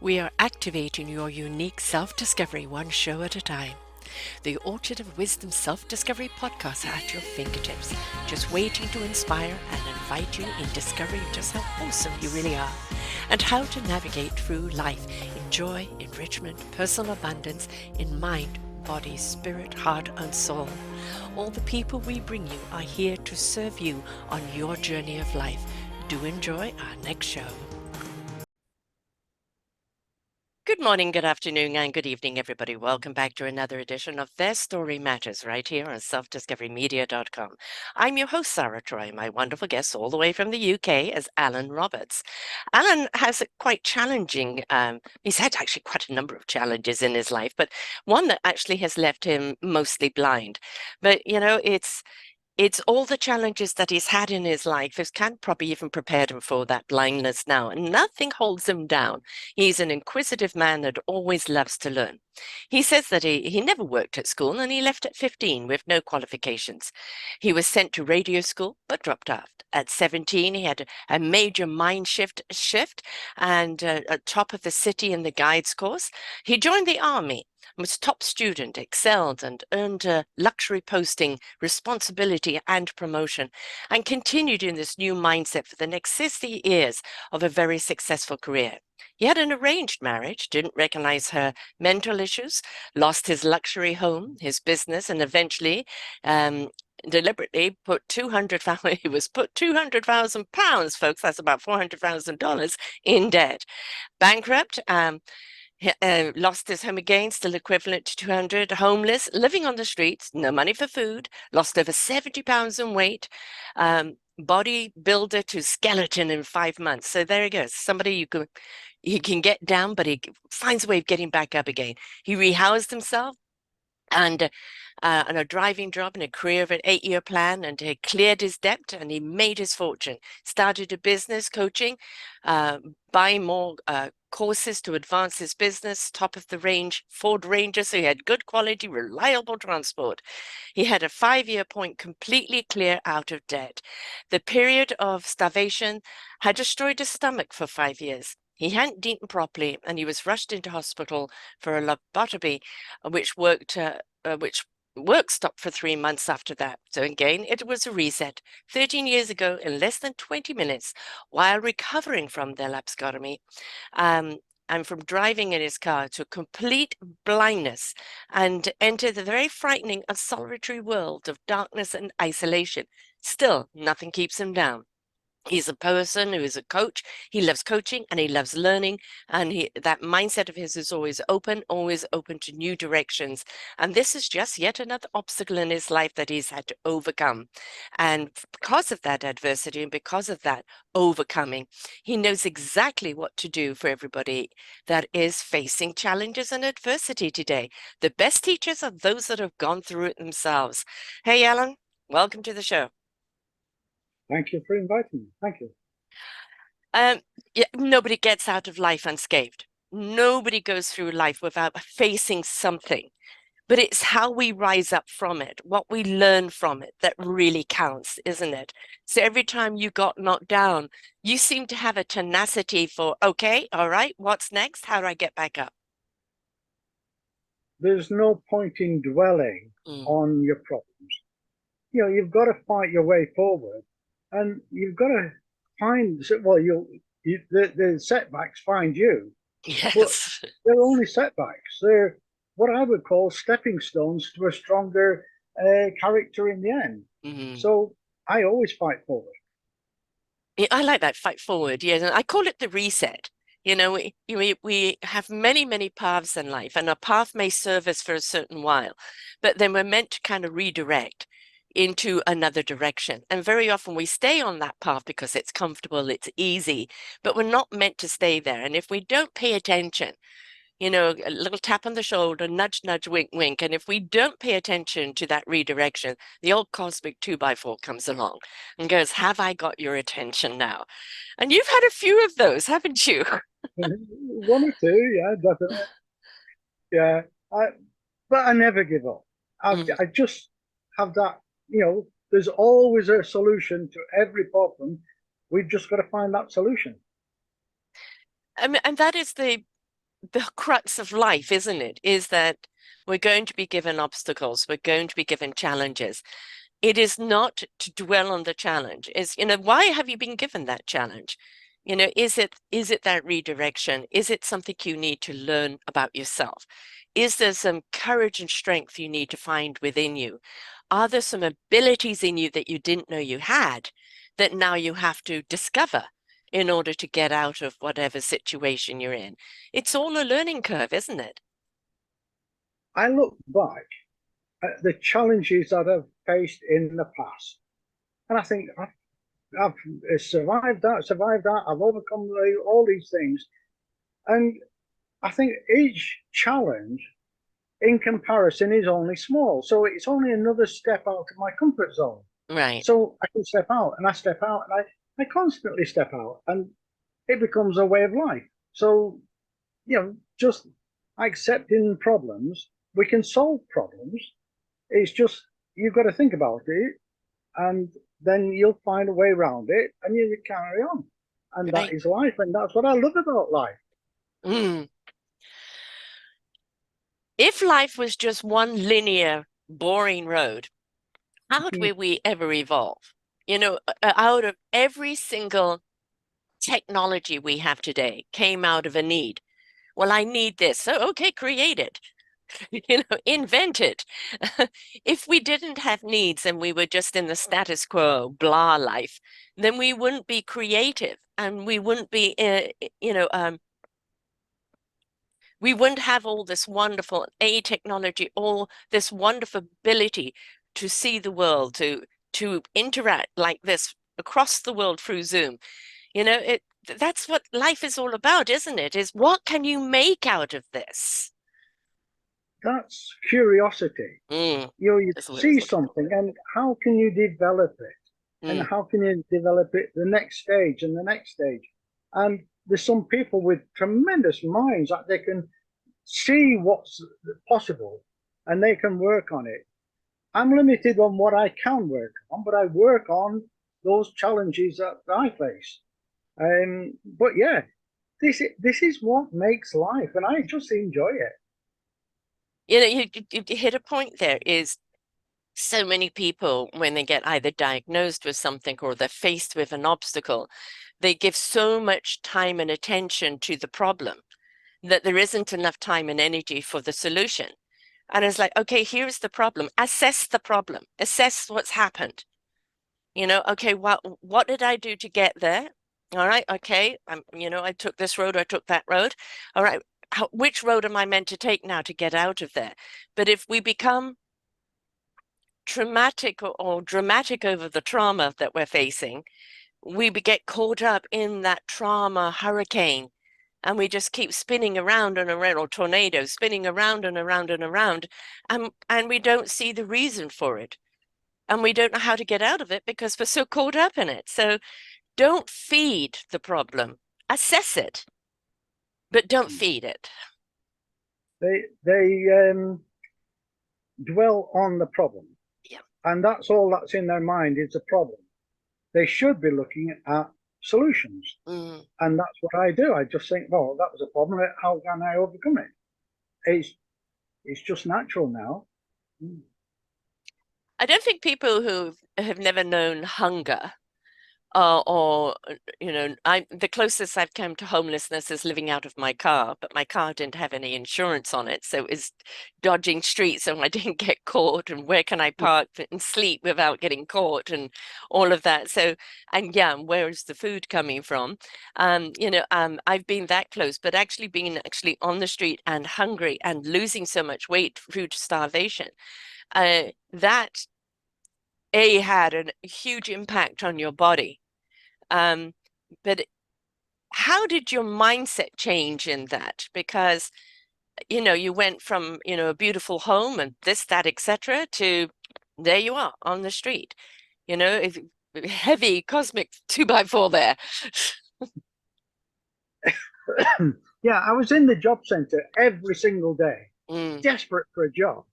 We are activating your unique self-discovery one show at a time. The Orchard of Wisdom Self-Discovery podcast are at your fingertips, just waiting to inspire and invite you in discovering just how awesome you really are and how to navigate through life in joy, enrichment, personal abundance, in mind, body, spirit, heart, and soul. All the people we bring you are here to serve you on your journey of life. Do enjoy our next show. Good morning, good afternoon, and good evening, everybody. Welcome back to another edition of Their Story Matters right here on selfdiscoverymedia.com. I'm your host, Sarah Troy. My wonderful guest all the way from the UK is Allan Roberts. Allan has a quite challenging, he's had actually quite a number of challenges in his life, but one that actually has left him mostly blind. But, it's all the challenges that he's had in his life. He's can't probably even prepared him for that blindness now, and nothing holds him down. He's an inquisitive man that always loves to learn. He says that he never worked at school and he left at 15 with no qualifications. He was sent to radio school but dropped out. At 17, he had a major mind shift and at top of the city in the guides course. He joined the army, was top student, excelled, and earned a luxury posting, responsibility, and promotion, and continued in this new mindset for the next 60 years of a very successful career. He had an arranged marriage, didn't recognize her mental issues, lost his luxury home, his business, and eventually deliberately put 200,000, he was put 200,000 pounds, folks, that's about $400,000 in debt. Bankrupt, lost his home again, still equivalent to 200, homeless, living on the streets, no money for food, lost over 70 pounds in weight, bodybuilder to skeleton in 5 months. So there he goes. Somebody you can get down, but he finds a way of getting back up again. He rehoused himself and on a driving job and a career of an 8-year plan, and he cleared his debt and he made his fortune. Started a business coaching, buying more courses to advance his business, top of the range Ford Ranger, so he had good quality, reliable transport. He had a 5-year point completely clear out of debt. The period of starvation had destroyed his stomach for 5 years. He hadn't eaten properly, and he was rushed into hospital for a lobotomy, which work stopped for 3 months after that. So again, it was a reset. 13 years ago, in less than 20 minutes, while recovering from the laparoscopy, and from driving in his car to complete blindness and enter the very frightening and solitary world of darkness and isolation. Still, nothing keeps him down. He's a person who is a coach. He loves coaching and he loves learning. And that mindset of his is always open to new directions. And this is just yet another obstacle in his life that he's had to overcome. And because of that adversity and because of that overcoming, he knows exactly what to do for everybody that is facing challenges and adversity today. The best teachers are those that have gone through it themselves. Hey, Allan, welcome to the show. Thank you for inviting me. Thank you. Yeah, nobody gets out of life unscathed. Nobody goes through life without facing something. But it's how we rise up from it, what we learn from it, that really counts, isn't it? So every time you got knocked down, you seem to have a tenacity for, okay, all right, what's next? How do I get back up? There's no point in dwelling on your problems. You've got to fight your way forward, and you've got to find, well, the setbacks find you. Yes. But they're only setbacks. They're what I would call stepping stones to a stronger character in the end. So I always fight forward. Yeah, I like that, fight forward. Yeah, I call it the reset. We have many, many paths in life, and a path may serve us for a certain while, but then we're meant to kind of redirect into another direction. And very often we stay on that path because it's comfortable, it's easy, but we're not meant to stay there. And if we don't pay attention, a little tap on the shoulder, nudge, nudge, wink, wink. And if we don't pay attention to that redirection, the old cosmic 2x4 comes along and goes, have I got your attention now? And you've had a few of those, haven't you? One or two, yeah, definitely. Yeah, but I never give up. I just have that, there's always a solution to every problem. We've just got to find that solution. And that is the the crux of life, isn't it? Is that we're going to be given obstacles, we're going to be given challenges. It is not to dwell on the challenge. Is, why have you been given that challenge? Is it that redirection? Is it something you need to learn about yourself? Is there some courage and strength you need to find within you? Are there some abilities in you that you didn't know you had that now you have to discover in order to get out of whatever situation you're in? It's all a learning curve, isn't it? I look back at the challenges that I've faced in the past, and I think I've survived that. I've overcome all these things, and I think each challenge, in comparison, is only small. So it's only another step out of my comfort zone. Right. So I can step out, and I step out, and I constantly step out, and it becomes a way of life. So, just accepting problems, we can solve problems. It's just you've got to think about it, and then you'll find a way around it, and you carry on. And that Right. is life, and that's what I love about life. Mm. If life was just one linear, boring road, how do we ever evolve? Out of every single technology we have today came out of a need. Well, I need this. So, okay, create it. Invent it. If we didn't have needs and we were just in the status quo, blah life, then we wouldn't be creative and we wouldn't be, we wouldn't have all this wonderful technology, all this wonderful ability to see the world, to interact like this across the world through Zoom. That's what life is all about, isn't it? Is what can you make out of this? That's curiosity. Mm, You that's what see it's looking something, and how can you develop it? for. And how can you develop it the next stage and the next stage? And there's some people with tremendous minds that they can see what's possible and they can work on it. I'm limited on what I can work on, but I work on those challenges that I face. But yeah, this is what makes life, and I just enjoy it. You hit a point there is so many people, when they get either diagnosed with something or they're faced with an obstacle, they give so much time and attention to the problem that there isn't enough time and energy for the solution. And it's like, okay, here's the problem. Assess the problem. Assess what's happened. Okay, what did I do to get there? All right, okay. I took this road, I took that road. All right, which road am I meant to take now to get out of there? But if we become traumatic or dramatic over the trauma that we're facing, we get caught up in that trauma hurricane and we just keep spinning around and around, or tornadoes spinning around and around and around, and we don't see the reason for it. And we don't know how to get out of it because we're so caught up in it. So don't feed the problem, assess it, but don't feed it. They dwell on the problem, Yeah. and that's all that's in their mind is a problem. They should be looking at solutions. Mm. And that's what I do. I just think, well, that was a problem. How can I overcome it? It's just natural now. I don't think people who have never known hunger or the closest I've come to homelessness is living out of my car, but my car didn't have any insurance on it, so it was dodging streets so I didn't get caught, and where can I park and sleep without getting caught, and all of that. So, and yeah, where is the food coming from? I've been that close, but actually being on the street and hungry and losing so much weight through starvation, that had a huge impact on your body. But how did your mindset change in that? Because, you went from, a beautiful home and this, that, etc., to there you are on the street, if, heavy cosmic 2x4 there. Yeah, I was in the job center every single day, Mm, desperate for a job.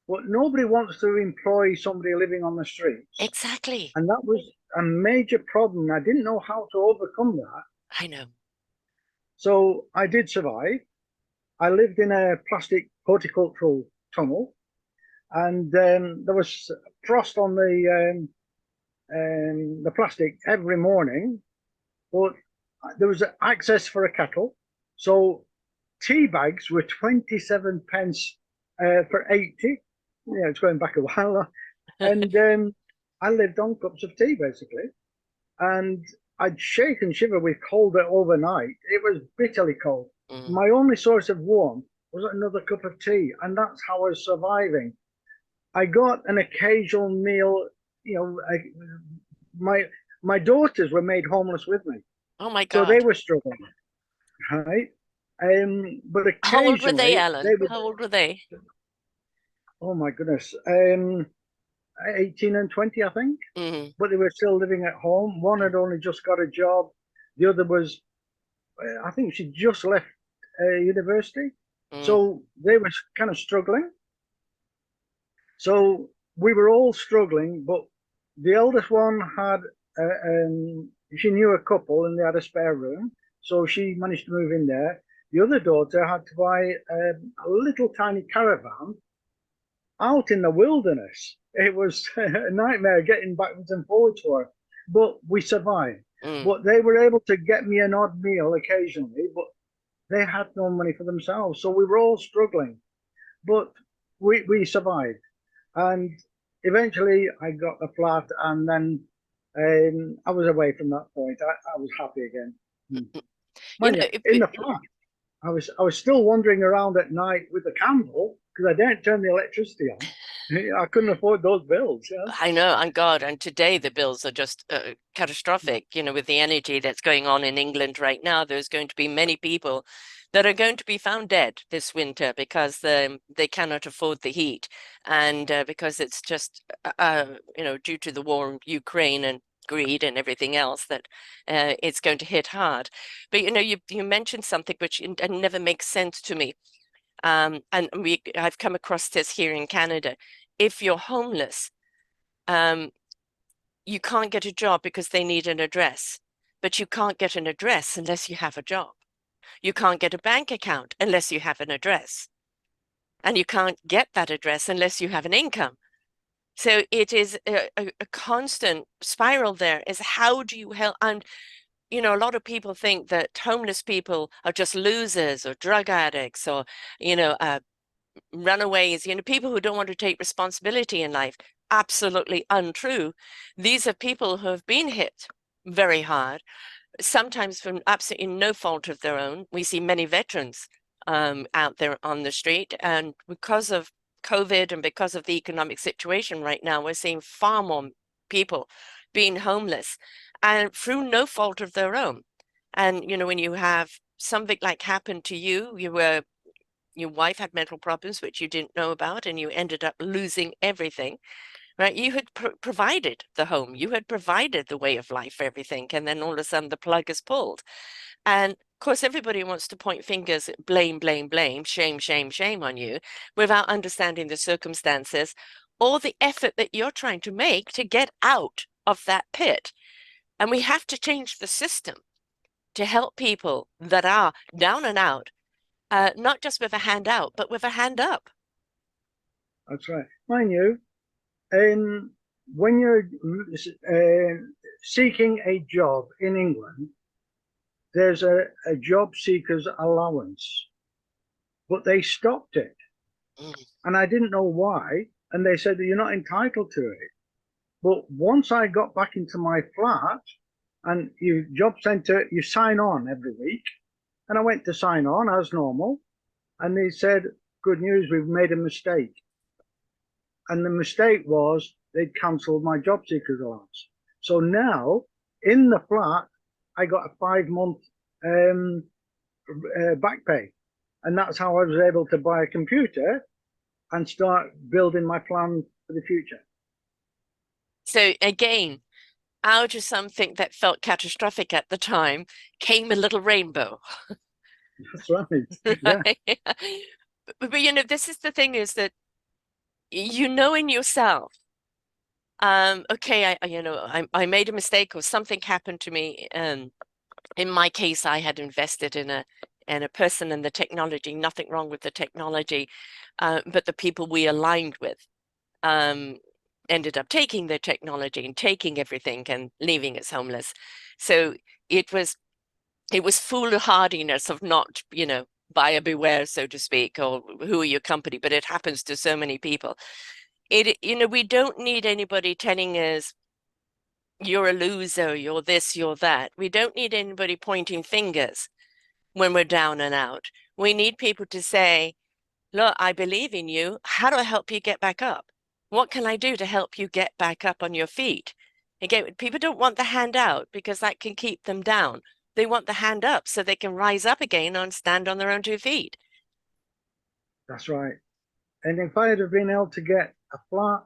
But nobody wants to employ somebody living on the streets. exactly. And that was a major problem. I didn't know how to overcome that. I know. So I did survive. I lived in a plastic horticultural tunnel, and there was frost on the plastic every morning, but there was access for a kettle. So tea bags were 27 pence for 80. Yeah, it's going back a while. And I lived on cups of tea basically. And I'd shake and shiver with cold overnight. It was bitterly cold. My only source of warmth was another cup of tea, and that's how I was surviving. I got an occasional meal. You know, my daughters were made homeless with me, Oh my so they God. were struggling, right? But How old were they, occasionally Alan? they would. How old were they? Oh my goodness, 18 and 20, I think. Mm. But they were still living at home. One had only just got a job. The other was, I think she just left university. Mm. So they were kind of struggling. So we were all struggling, but the eldest one had, she knew a couple and they had a spare room. So she managed to move in there. The other daughter had to buy a little tiny caravan out in the wilderness. It was a nightmare getting backwards and forwards for her, but we survived. But they were able to get me an odd meal occasionally, but they had no money for themselves. So we were all struggling, but we survived. And eventually I got a flat, and then I was away from that point. I was happy again. You Mind know, you, in the flat, I was still wandering around at night with a candle because I didn't turn the electricity on. I couldn't afford those bills. Yeah. I know, and God, and today the bills are just catastrophic. You know, with the energy that's going on in England right now, there's going to be many people that are going to be found dead this winter because they cannot afford the heat, and because it's just, you know, due to the war in Ukraine and greed and everything else that it's going to hit hard. But you know, you mentioned something which never makes sense to me, and I've come across this here in Canada. If you're homeless, um, you can't get a job because they need an address, but you can't get an address unless you have a job. You can't get a bank account unless you have an address, and you can't get that address unless you have an income. So it is a constant spiral there is how do you help? And, you know, a lot of people think that homeless people are just losers or drug addicts or, you know, runaways, you know, people who don't want to take responsibility in life. Absolutely untrue. These are people who have been hit very hard, sometimes from absolutely no fault of their own. We see many veterans out there on the street, and because of COVID and because of the economic situation right now, we're seeing far more people being homeless and through no fault of their own. And, you know, when you have something like happened to you, your wife had mental problems which you didn't know about, and you ended up losing everything, right? You had provided the home, you had provided the way of life, everything, and then all of a sudden the plug is pulled. And of course, everybody wants to point fingers, blame, blame, blame, shame, shame, shame on you, without understanding the circumstances or the effort that you're trying to make to get out of that pit. And we have to change the system to help people that are down and out, not just with a hand out, but with a hand up. That's right. Mind you, when you're seeking a job in England, there's a job seekers allowance, but they stopped it. And I didn't know why. And they said that you're not entitled to it. But once I got back into my flat, and you job centre, you sign on every week. And I went to sign on as normal. And they said, good news, we've made a mistake. And the mistake was they'd cancelled my job seekers allowance. So now in the flat, I got a 5-month back pay. And that's how I was able to buy a computer and start building my plan for the future. So again, out of something that felt catastrophic at the time came a little rainbow. That's right. Yeah. Right? But you know, this is the thing is that you know in yourself, okay, I you know, I made a mistake or something happened to me, in my case, I had invested in a person and the technology, nothing wrong with the technology, but the people we aligned with ended up taking the technology and taking everything and leaving us homeless. So it was foolhardiness of not, buyer beware, so to speak, or who are your company, but it happens to so many people. We don't need anybody telling us you're a loser, you're this, you're that. We don't need anybody pointing fingers when we're down and out. We need people to say, look, I believe in you. How do I help you get back up? What can I do to help you get back up on your feet? Again, people don't want the hand out because that can keep them down. They want the hand up so they can rise up again and stand on their own 2 feet. That's right. And if I had been able to get a flat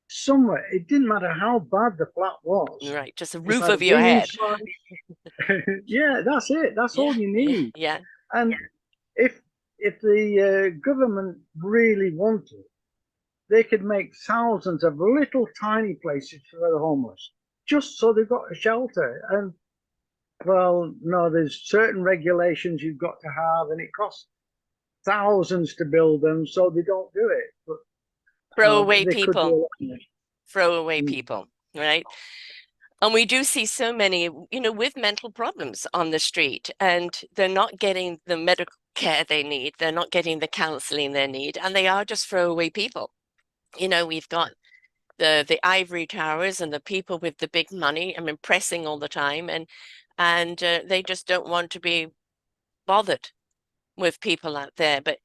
somewhere, it didn't matter how bad the flat was. Right, just a If roof I'd over your been head. inside, yeah, that's it. That's all you need. Yeah. And if the government really wanted, they could make thousands of little tiny places for the homeless, just so they've got a shelter. And well, no, there's certain regulations you've got to have, and it costs thousands to build them, so they don't do it. But Throwaway they could do a people. lot more. Throwaway people, right? And we do see so many, with mental problems on the street, and they're not getting the medical care they need. They're not getting the counseling they need, and they are just throwaway people. We've got the ivory towers and the people with the big money, pressing all the time, and they just don't want to be bothered with people out there. But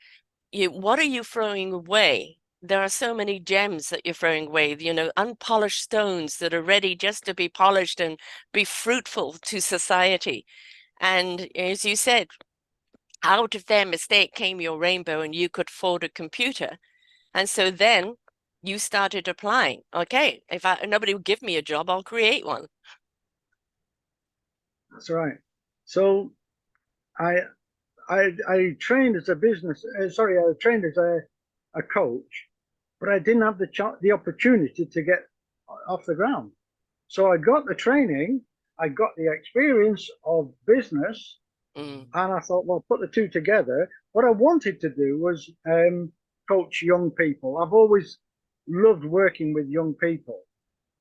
what are you throwing away? There are so many gems that you're throwing away, unpolished stones that are ready just to be polished and be fruitful to society. And as you said, out of their mistake came your rainbow, and you could afford a computer. And so then you started applying. Okay, if nobody will give me a job, I'll create one. That's right. So I I trained as a business. Sorry, I trained as a coach, but I didn't have the opportunity to get off the ground. So I got the training, I got the experience of business, and I thought, well, put the two together. What I wanted to do was coach young people. I've always loved working with young people,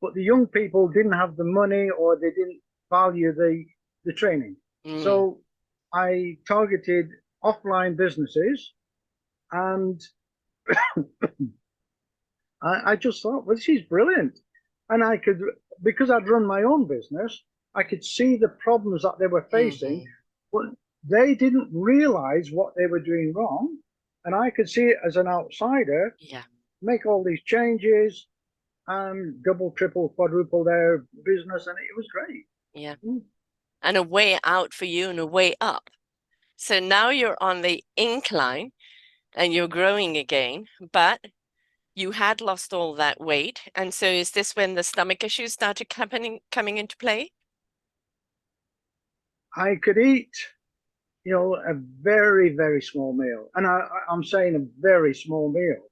but the young people didn't have the money or they didn't value the training. So I targeted offline businesses, and I just thought, well, this is brilliant. And I could, because I'd run my own business, I could see the problems that they were facing, but they didn't realize what they were doing wrong. And I could see it as an outsider, make all these changes and double, triple, quadruple their business. And it was great. Yeah. And a way out for you and a way up. So now you're on the incline and you're growing again, but you had lost all that weight. And so is this when the stomach issues started coming into play? I could eat, a very, very small meal. And I'm saying a very small meal.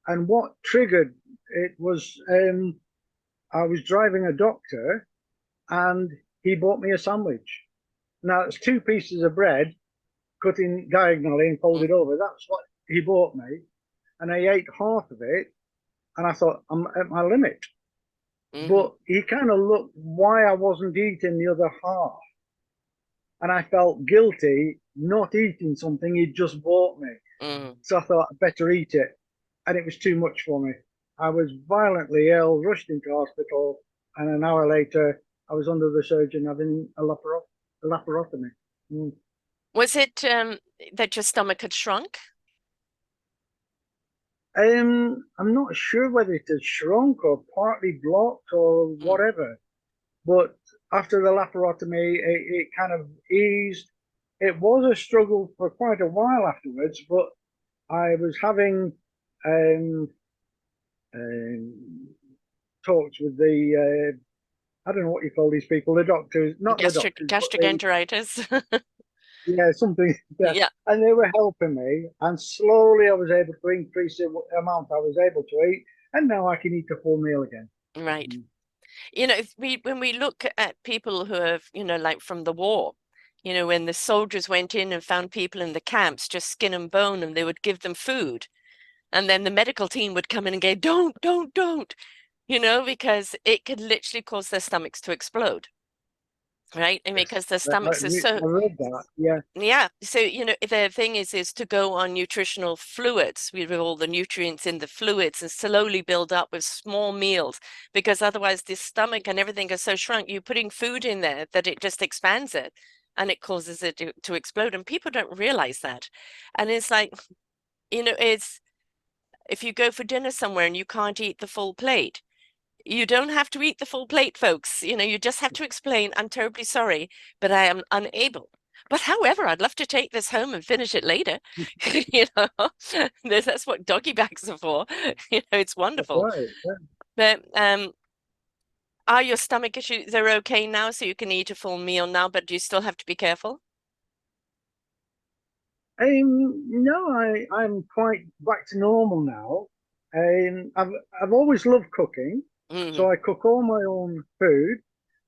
And what triggered it was I was driving a doctor and he bought me a sandwich. Now it's 2 pieces of bread cut in diagonally and folded over. That's what he bought me. And I ate half of it and I thought, I'm at my limit. But he kind of looked why I wasn't eating the other half. And I felt guilty not eating something he'd just bought me. So I thought I'd better eat it. And it was too much for me. I was violently ill, rushed into hospital, and an hour later, I was under the surgeon having a laparotomy. Was it that your stomach had shrunk? I'm not sure whether it had shrunk or partly blocked or whatever, but after the laparotomy, it kind of eased. It was a struggle for quite a while afterwards, but I was having talks with the I don't know what you call these people, the doctors, not the doctors, gastroenteritis. Yeah, something. Yeah. And they were helping me, and slowly I was able to increase the amount I was able to eat, and now I can eat a full meal again. Right. You know, if when we look at people who have, you know, like from the war, you know, when the soldiers went in and found people in the camps, just skin and bone, and they would give them food. And then the medical team would come in and go, don't, you know, because it could literally cause their stomachs to explode, right? And Yes, because their I, I stomachs are so, I read that. Yeah, yeah. So, you know, the thing is to go on nutritional fluids with all the nutrients in the fluids and slowly build up with small meals, because otherwise the stomach and everything is so shrunk. You're putting food in there that it just expands it and it causes it to explode. And people don't realize that. And it's like, you know, it's if you go for dinner somewhere and you can't eat the full plate, you don't have to eat the full plate, folks. You know, you just have to explain, I'm terribly sorry, but I am unable. But however, I'd love to take this home and finish it later. You know, that's what doggy bags are for. You know, it's that's wonderful. right. Yeah. But are your stomach issues, they're okay now, so you can eat a full meal now, but do you still have to be careful? No, I'm quite back to normal now. I've always loved cooking, Hmm. so I cook all my own food.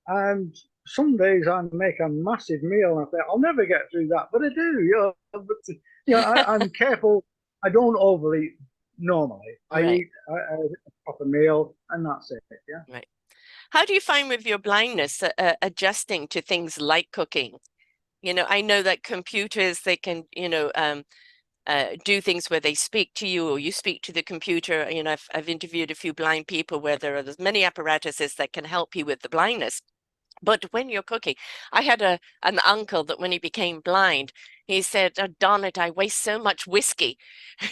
And some days I make a massive meal, and I think I'll never get through that, but I do. But I'm careful. I don't overeat normally. I Right, eat a proper meal, and that's it. Yeah. right. How do you find with your blindness adjusting to things like cooking? You know, I know that computers, they can, you know, do things where they speak to you or you speak to the computer. You know, I've interviewed a few blind people where there's many apparatuses that can help you with the blindness. But when you're cooking, I had an uncle that when he became blind, he said, oh, darn it, I waste so much whiskey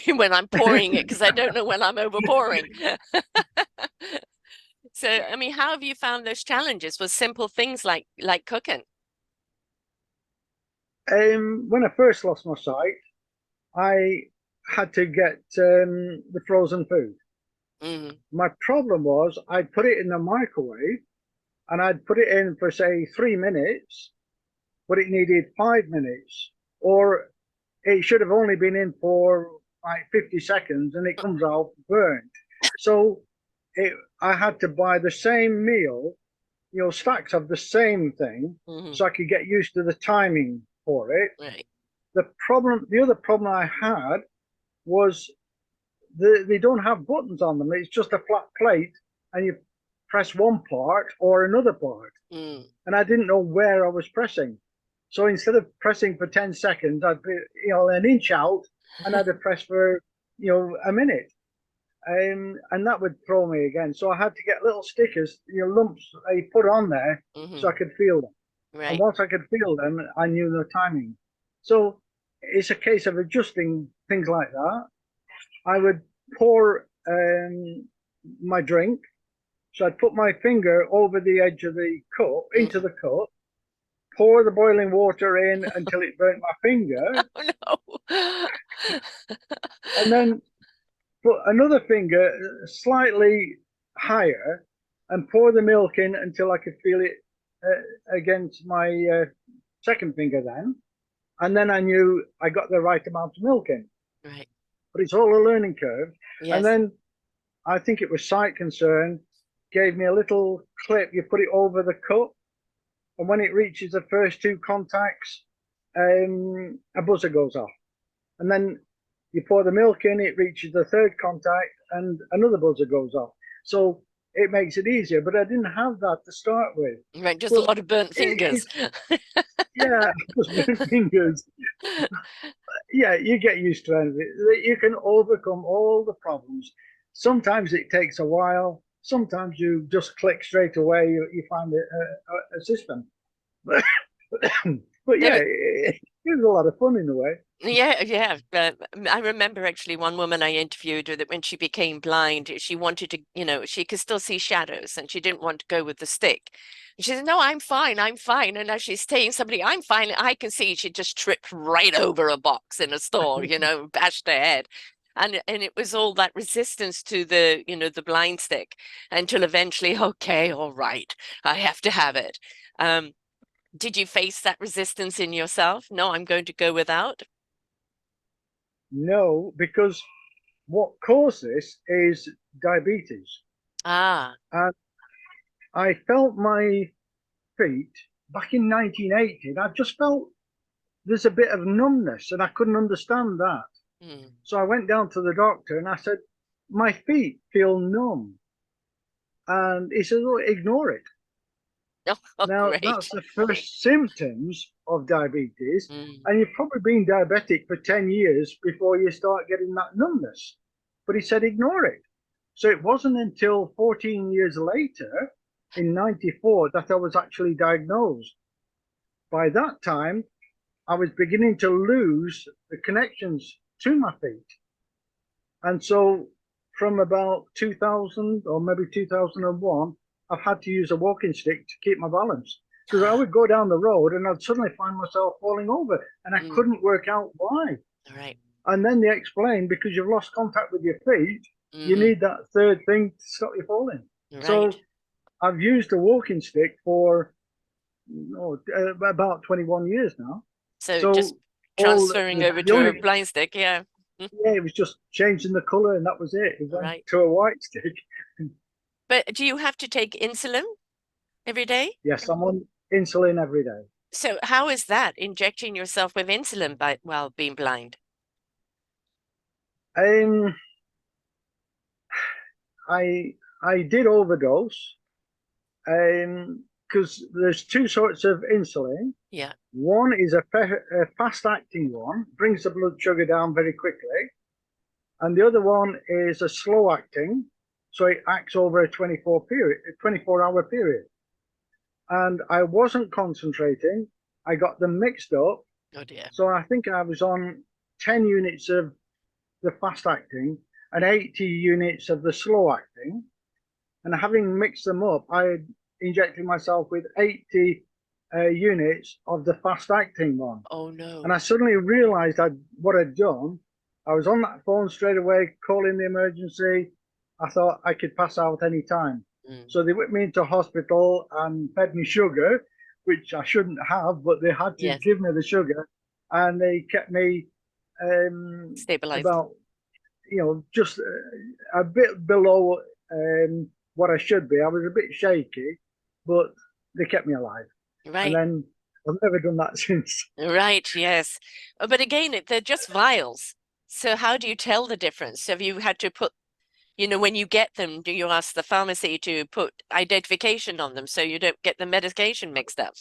when I'm pouring it because I don't know when I'm over pouring. So, I mean, how have you found those challenges with simple things like cooking? When I first lost my sight, I had to get the frozen food. Hmm. My problem was I'd put it in the microwave and I'd put it in for say 3 minutes, but it needed 5 minutes, or it should have only been in for like 50 seconds and it comes out burnt. So I had to buy the same meal, stacks of the same thing, Hmm. so I could get used to the timing for it. Right. The other problem I had was they don't have buttons on them. It's just a flat plate, and you press one part or another part. Mm. And I didn't know where I was pressing. So instead of pressing for 10 seconds, I'd be, an inch out, and I'd have pressed for, a minute. And that would throw me again. So I had to get little stickers, lumps I put on there so Hmm. I could feel them. And Right. once I could feel them, I knew the timing. So it's a case of adjusting things like that. I would pour my drink. So I'd put my finger over the edge of the cup, into Hmm. the cup, pour the boiling water in until it burnt my finger, Oh no. and then put another finger slightly higher and pour the milk in until I could feel it against my second finger then. And then I knew I got the right amount of milk in. Right. But it's all a learning curve. And Yes. then I think it was sight concern, gave me a little clip. You put it over the cup, and when it reaches the first two contacts, a buzzer goes off. And then you pour the milk in, it reaches the third contact, and another buzzer goes off. So it makes it easier, but I didn't have that to start with. Right. Just a But lot of burnt fingers. it's, yeah, just my fingers. Yeah, you get used to it. You can overcome all the problems. Sometimes it takes a while. Sometimes you just click straight away. You find a system. But, but yeah, There, it was a lot of fun in a way. yeah, yeah. I remember actually one woman I interviewed that when she became blind, she wanted to, you know, she could still see shadows and she didn't want to go with the stick. And she said, no, I'm fine, I'm fine. And as she's saying somebody, I'm fine, I can see, she just tripped right over a box in a store, you know, bashed her head. And it was all that resistance to the, you know, the blind stick until eventually, okay, all right, I have to have it. Did you face that resistance in yourself? No, I'm going to go without. No, because what caused this is diabetes. Ah, And I felt my feet back in 1980. And I just felt there's a bit of numbness, and I couldn't understand that. So I went down to the doctor and I said, my feet feel numb. And he said, oh, ignore it. Oh, Now, great. that's the first symptoms of diabetes. And you've probably been diabetic for 10 years before you start getting that numbness. But he said, ignore it. So it wasn't until 14 years later, in 94, that I was actually diagnosed. By that time, I was beginning to lose the connections to my feet. And so from about 2000 or maybe 2001, I've had to use a walking stick to keep my balance, because I would go down the road and I'd suddenly find myself falling over, and I couldn't work out why. Right. And then they explained, because you've lost contact with your feet, you need that third thing to stop you falling. Right. So I've used a walking stick for about 21 years now. So just transferring over to a blind stick, yeah. Yeah, it was just changing the color, and that was it. It went to a white stick. But do you have to take insulin every day? Yes, I'm on insulin every day. So how is that, injecting yourself with insulin while being blind? I did overdose, because there's two sorts of insulin. Yeah. One is a fast-acting one, brings the blood sugar down very quickly, and the other one is a slow-acting, so it acts over a 24-hour period. And I wasn't concentrating. I got them mixed up. Oh dear. So I think I was on 10 units of the fast-acting and 80 units of the slow-acting. And having mixed them up, I injected myself with 80 units of the fast-acting one. Oh no. And I suddenly realized what I'd done. I was on that phone straight away, calling the emergency. I thought I could pass out any time. So they whipped me into hospital and fed me sugar, which I shouldn't have, but they had to give me the sugar, and they kept me stabilized, about, just a bit below what I should be. I was a bit shaky, but they kept me alive. Right. And then I've never done that since. Right, yes. But again, they're just vials. So how do you tell the difference? Have you had to put, when you get them, do you ask the pharmacy to put identification on them so you don't get the medication mixed up?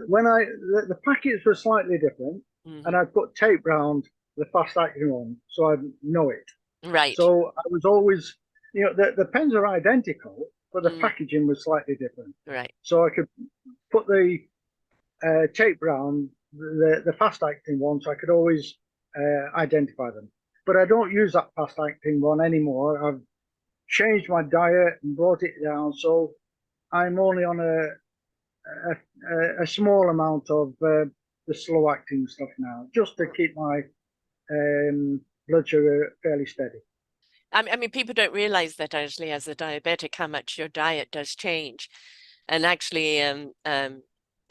When the packets were slightly different, and I put tape round the fast-acting one so I know it. Right. So I was always, the pens are identical, but the packaging was slightly different. Right. So I could put the tape round the fast-acting one, so I could always identify them. But I don't use that fast-acting one anymore. I've changed my diet and brought it down, so I'm only on a small amount of the slow-acting stuff now, just to keep my blood sugar fairly steady. I mean, people don't realize that actually, as a diabetic, how much your diet does change. And actually, a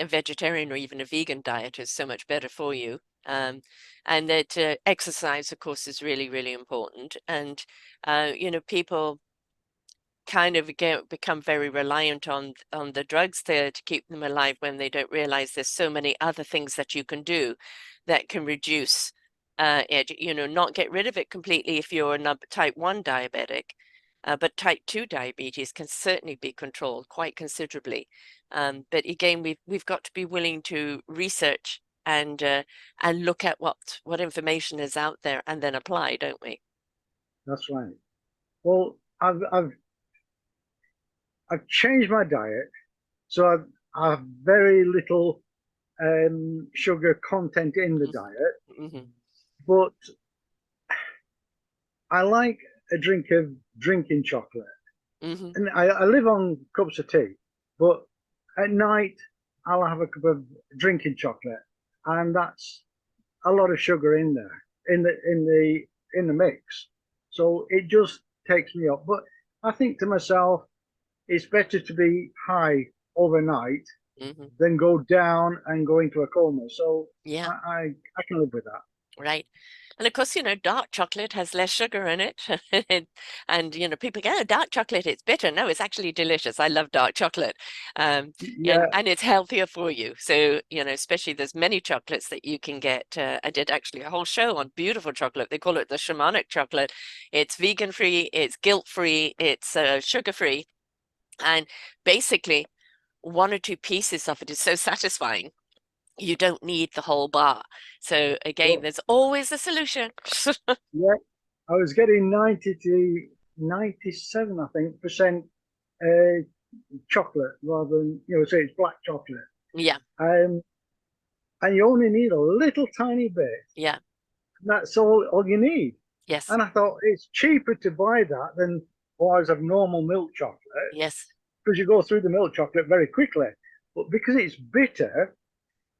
vegetarian or even a vegan diet is so much better for you. And that exercise, of course, is really, really important. And, people kind of become very reliant on the drugs there to keep them alive, when they don't realize there's so many other things that you can do that can reduce it, not get rid of it completely if you're a type 1 diabetic, but type 2 diabetes can certainly be controlled quite considerably. But again, we've got to be willing to research and look at what information is out there and then apply, don't we? That's right. Well, I've changed my diet, so I have very little sugar content in the diet, but I like a drink of drinking chocolate. And I live on cups of tea, but at night I'll have a cup of drinking chocolate, and that's a lot of sugar in there in the mix. So it just takes me up. But I think to myself, it's better to be high overnight than go down and go into a coma. So yeah, I can live with that. Right. And of course, dark chocolate has less sugar in it. And, people go, oh, dark chocolate, it's bitter. No, it's actually delicious. I love dark chocolate. And Yeah, it's healthier for you. So, especially there's many chocolates that you can get. I did actually a whole show on beautiful chocolate. They call it the shamanic chocolate. It's vegan free, it's guilt free, it's sugar free. And basically, one or two pieces of it is so satisfying. You don't need the whole bar. So again, well, there's always a solution. yeah. I was getting 90 to 97, I think, percent chocolate rather than, say it's black chocolate. Yeah, Um, and you only need a little tiny bit. yeah, That's all you need. yes, And I thought it's cheaper to buy that than bars of normal milk chocolate yes, because you go through the milk chocolate very quickly. But because it's bitter,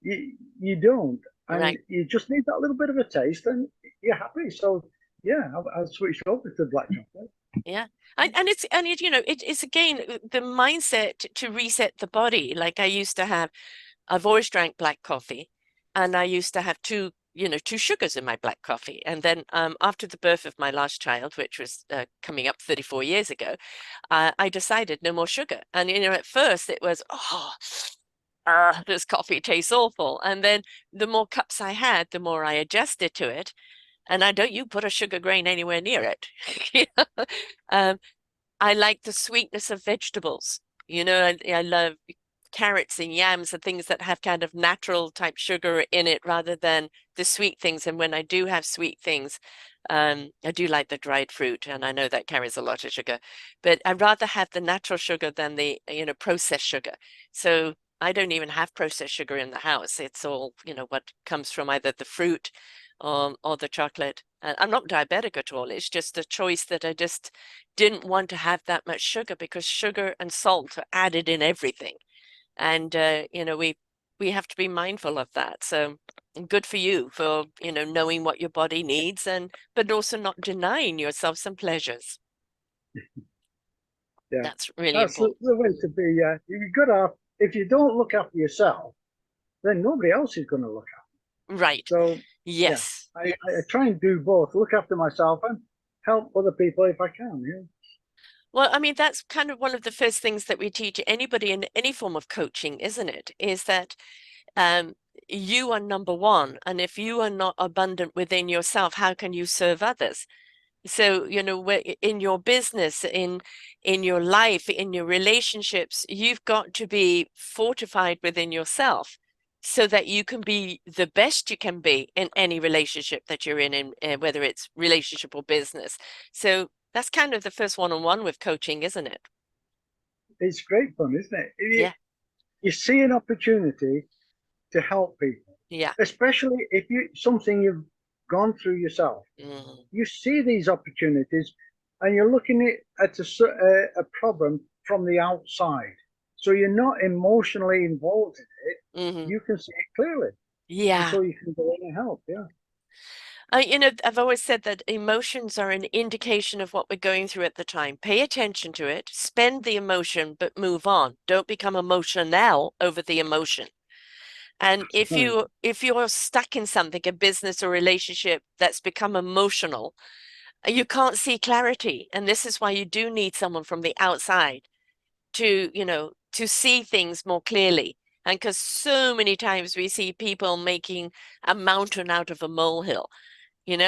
you don't. And right. you just need that little bit of a taste and you're happy. So, yeah, I switched over to black chocolate. Yeah. It's again the mindset to reset the body. Like I've always drank black coffee, and I used to have two sugars in my black coffee. And then after the birth of my last child, which was coming up 34 years ago, I decided no more sugar. And at first it was, this coffee tastes awful. And then the more cups I had, the more I adjusted to it. And I don't you put a sugar grain anywhere near it. um, I like the sweetness of vegetables. I love carrots and yams and things that have kind of natural type sugar in it rather than the sweet things. And when I do have sweet things, I do like the dried fruit, and I know that carries a lot of sugar, but I'd rather have the natural sugar than the, processed sugar. So I don't even have processed sugar in the house. It's all, what comes from either the fruit or the chocolate. And I'm not diabetic at all. It's just a choice that I just didn't want to have that much sugar because sugar and salt are added in everything. And we have to be mindful of that. So good for you for, knowing what your body needs and but also not denying yourself some pleasures. Yeah, That's really that's important. the way to be. You've got to, if you don't look after yourself, then nobody else is going to look after Right. you. So, yeah, Yes. I try and do both, look after myself and help other people if I can. Yeah. Well, I mean, that's kind of one of the first things that we teach anybody in any form of coaching, isn't it? Is that um, you are number one. And if you are not abundant within yourself, how can you serve others? So, in your business, in your life, in your relationships, you've got to be fortified within yourself so that you can be the best you can be in any relationship that you're in whether it's relationship or business. So that's kind of the first one-on-one with coaching, isn't it? It's great fun, isn't it? Yeah, You see an opportunity to help people, yeah. especially if you something you've gone through yourself. Mm, You see these opportunities, and you're looking at a problem from the outside. So you're not emotionally involved in it. hmm. You can see it clearly, and Yeah. so you can go in and help. Yeah. I've always said that emotions are an indication of what we're going through at the time. Pay attention to it, spend the emotion, but move on. Don't become emotional over the emotion. And Right. if you're stuck in something, a business or relationship that's become emotional, you can't see clarity. And this is why you do need someone from the outside to see things more clearly. And because so many times we see people making a mountain out of a molehill,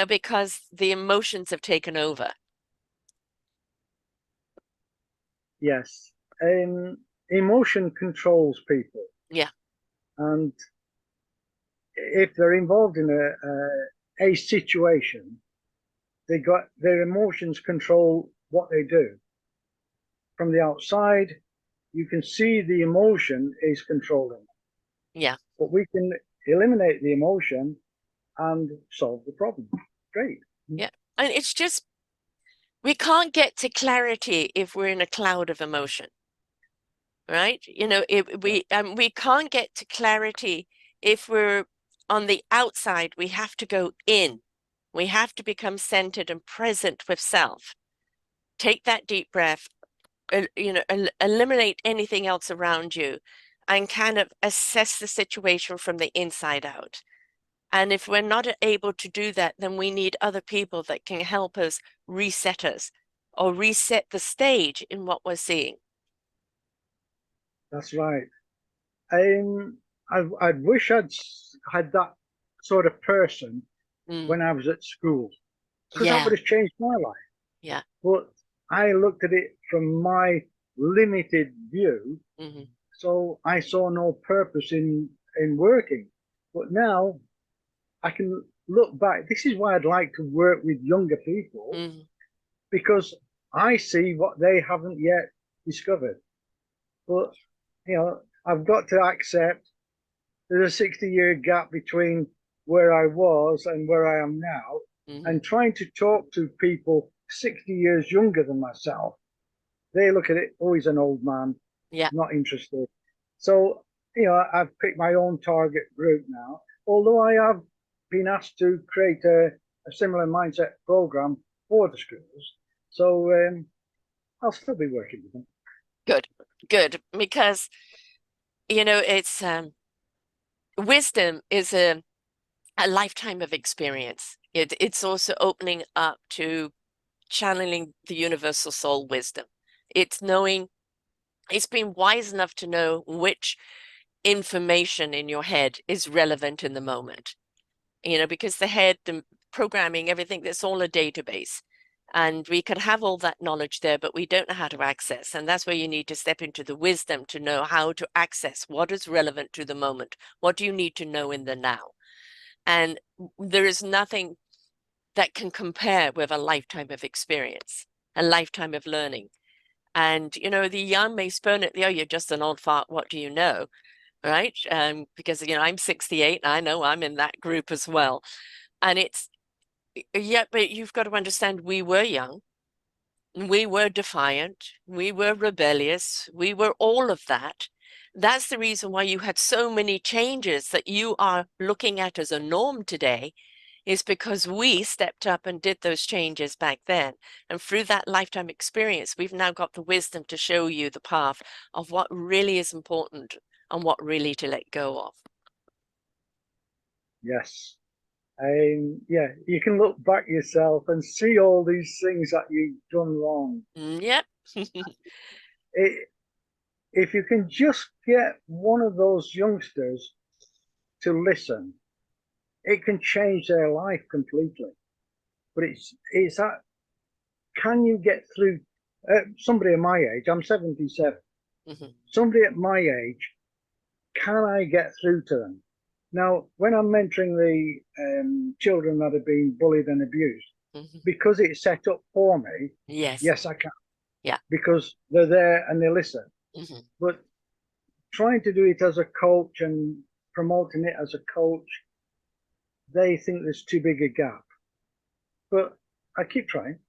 because the emotions have taken over. Yes. Emotion controls people, Yeah. and if they're involved in a situation, they got their emotions control what they do. From the outside, you can see the emotion is controlling, Yeah. but we can eliminate the emotion and solve the problem. Great. Yeah. And it's just, we can't get to clarity if we're in a cloud of emotion, right? We can't get to clarity if we're on the outside. We have to go in. We have to become centered and present with self. Take that deep breath, eliminate anything else around you and kind of assess the situation from the inside out. And if we're not able to do that, then we need other people that can help us reset us or reset the stage in what we're seeing. That's right. I wish I'd had that sort of person when I was at school, because that Yeah. would have changed my life. Yeah. But I looked at it from my limited view, so I saw no purpose in working. But now I can look back. This is why I'd like to work with younger people, because I see what they haven't yet discovered. But I've got to accept there's a 60-year gap between where I was and where I am now. And trying to talk to people 60 years younger than myself, they look at it, oh, he's an old man, not interested. So, I've picked my own target group now, although I have been asked to create a similar mindset program for the schools. So I'll still be working with them. Good. Because, it's wisdom is a lifetime of experience. It's also opening up to channeling the universal soul wisdom. It's being wise enough to know which information in your head is relevant in the moment. Because the head, the programming, everything, that's all a database. And we could have all that knowledge there, but we don't know how to access. And that's where you need to step into the wisdom to know how to access what is relevant to the moment. What do you need to know in the now? And there is nothing that can compare with a lifetime of experience, a lifetime of learning. And, the young may spurn it, you're just an old fart, what do you know? Right? Because, I'm 68, and I know I'm in that group as well. And but you've got to understand we were young, we were defiant, we were rebellious, we were all of that. That's the reason why you had so many changes that you are looking at as a norm today, is because we stepped up and did those changes back then. And through that lifetime experience, we've now got the wisdom to show you the path of what really is important and what really to let go of. Yes. You can look back yourself and see all these things that you've done wrong. Yep. If you can just get one of those youngsters to listen, it can change their life completely. But it's that, can you get through somebody at my age? I'm 77. Somebody at my age, can I get through to them? Now, when I'm mentoring the children that have been bullied and abused, because it's set up for me, yes, I can. Yeah. Because they're there and they listen. But trying to do it as a coach and promoting it as a coach, they think there's too big a gap. But I keep trying.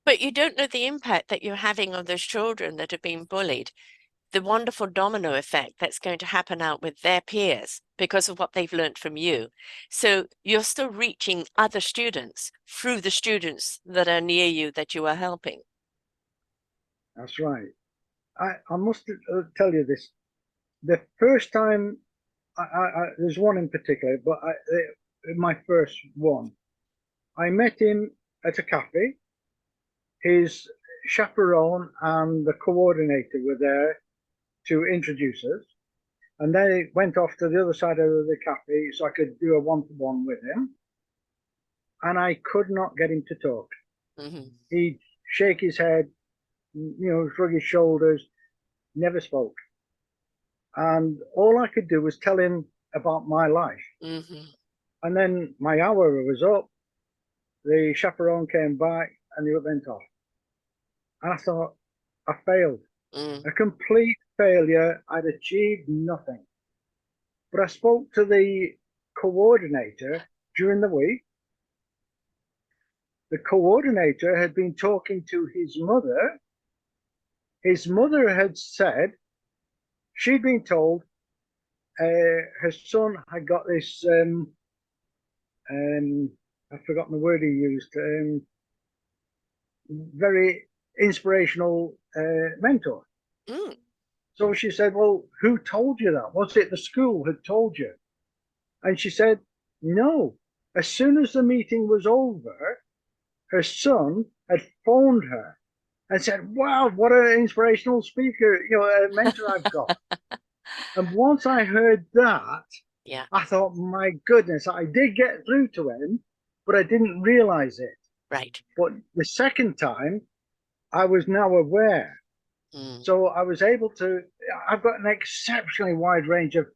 But you don't know the impact that you're having on those children that have been bullied, the wonderful domino effect that's going to happen out with their peers because of what they've learned from you. So you're still reaching other students through the students that are near you that you are helping. That's right. I must tell you this. The first time, there's one in particular, but my first one, I met him at a cafe. His chaperone and the coordinator were there to introduce us. And they went off to the other side of the cafe so I could do a one-to-one with him. And I could not get him to talk. He'd shake his head, shrug his shoulders, never spoke. And all I could do was tell him about my life. And then my hour was up. The chaperone came back and he went off. And I thought, I failed. A complete failure. I'd achieved nothing. But I spoke to the coordinator during the week. The coordinator had been talking to his mother. His mother had said she'd been told her son had got this, I've forgotten the word he used, very inspirational mentor. So she said, well, who told you that? Was it the school had told you? And she said, No. As soon as the meeting was over, her son had phoned her and said, "Wow, what an inspirational speaker, a mentor I've got." And once I heard that, Yeah. I thought, my goodness, I did get through to him, but I didn't realize it. Right. But the second time, I was now aware. Mm. So I was able to, I've got an exceptionally wide range of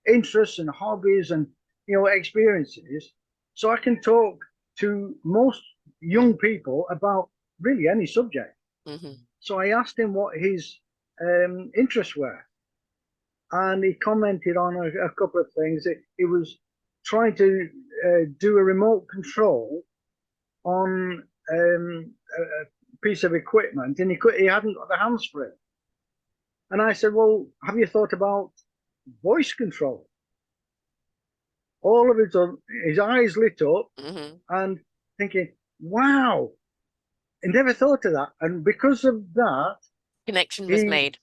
interests and hobbies and, experiences. So I can talk to most young people about really any subject. Mm-hmm. So I asked him what his interests were. And he commented on a couple of things. He was trying to do a remote control on a piece of equipment, and he hadn't got the hands for it. And I said, "Well, have you thought about voice control?" All of his eyes lit up, Mm-hmm. and thinking, "Wow, I never thought of that." And because of that, Connection was he, made.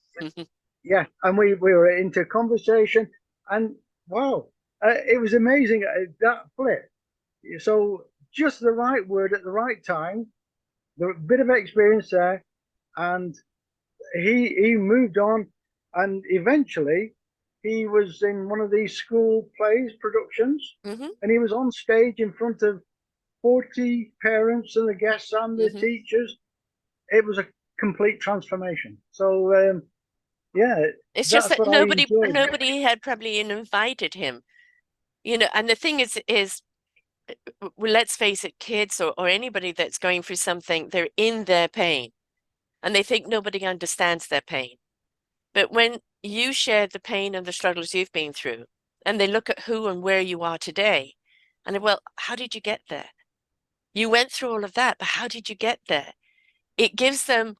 yeah, and we were into conversation, and wow, it was amazing that flip. So just the right word at the right time, the bit of experience there, and he moved on, and eventually he was in one of these school plays productions, Mm-hmm. and he was on stage in front of 40 parents and the guests and the Mm-hmm. teachers. It was a complete transformation. So yeah, It's just that's that what I nobody enjoyed. nobody had probably invited him, and the thing is well, let's face it, kids or anybody that's going through something, they're in their pain and they think nobody understands their pain. But when you share the pain and the struggles you've been through, and they look at who and where you are today, and well, how did you get there? You went through all of that, but how did you get there? It gives them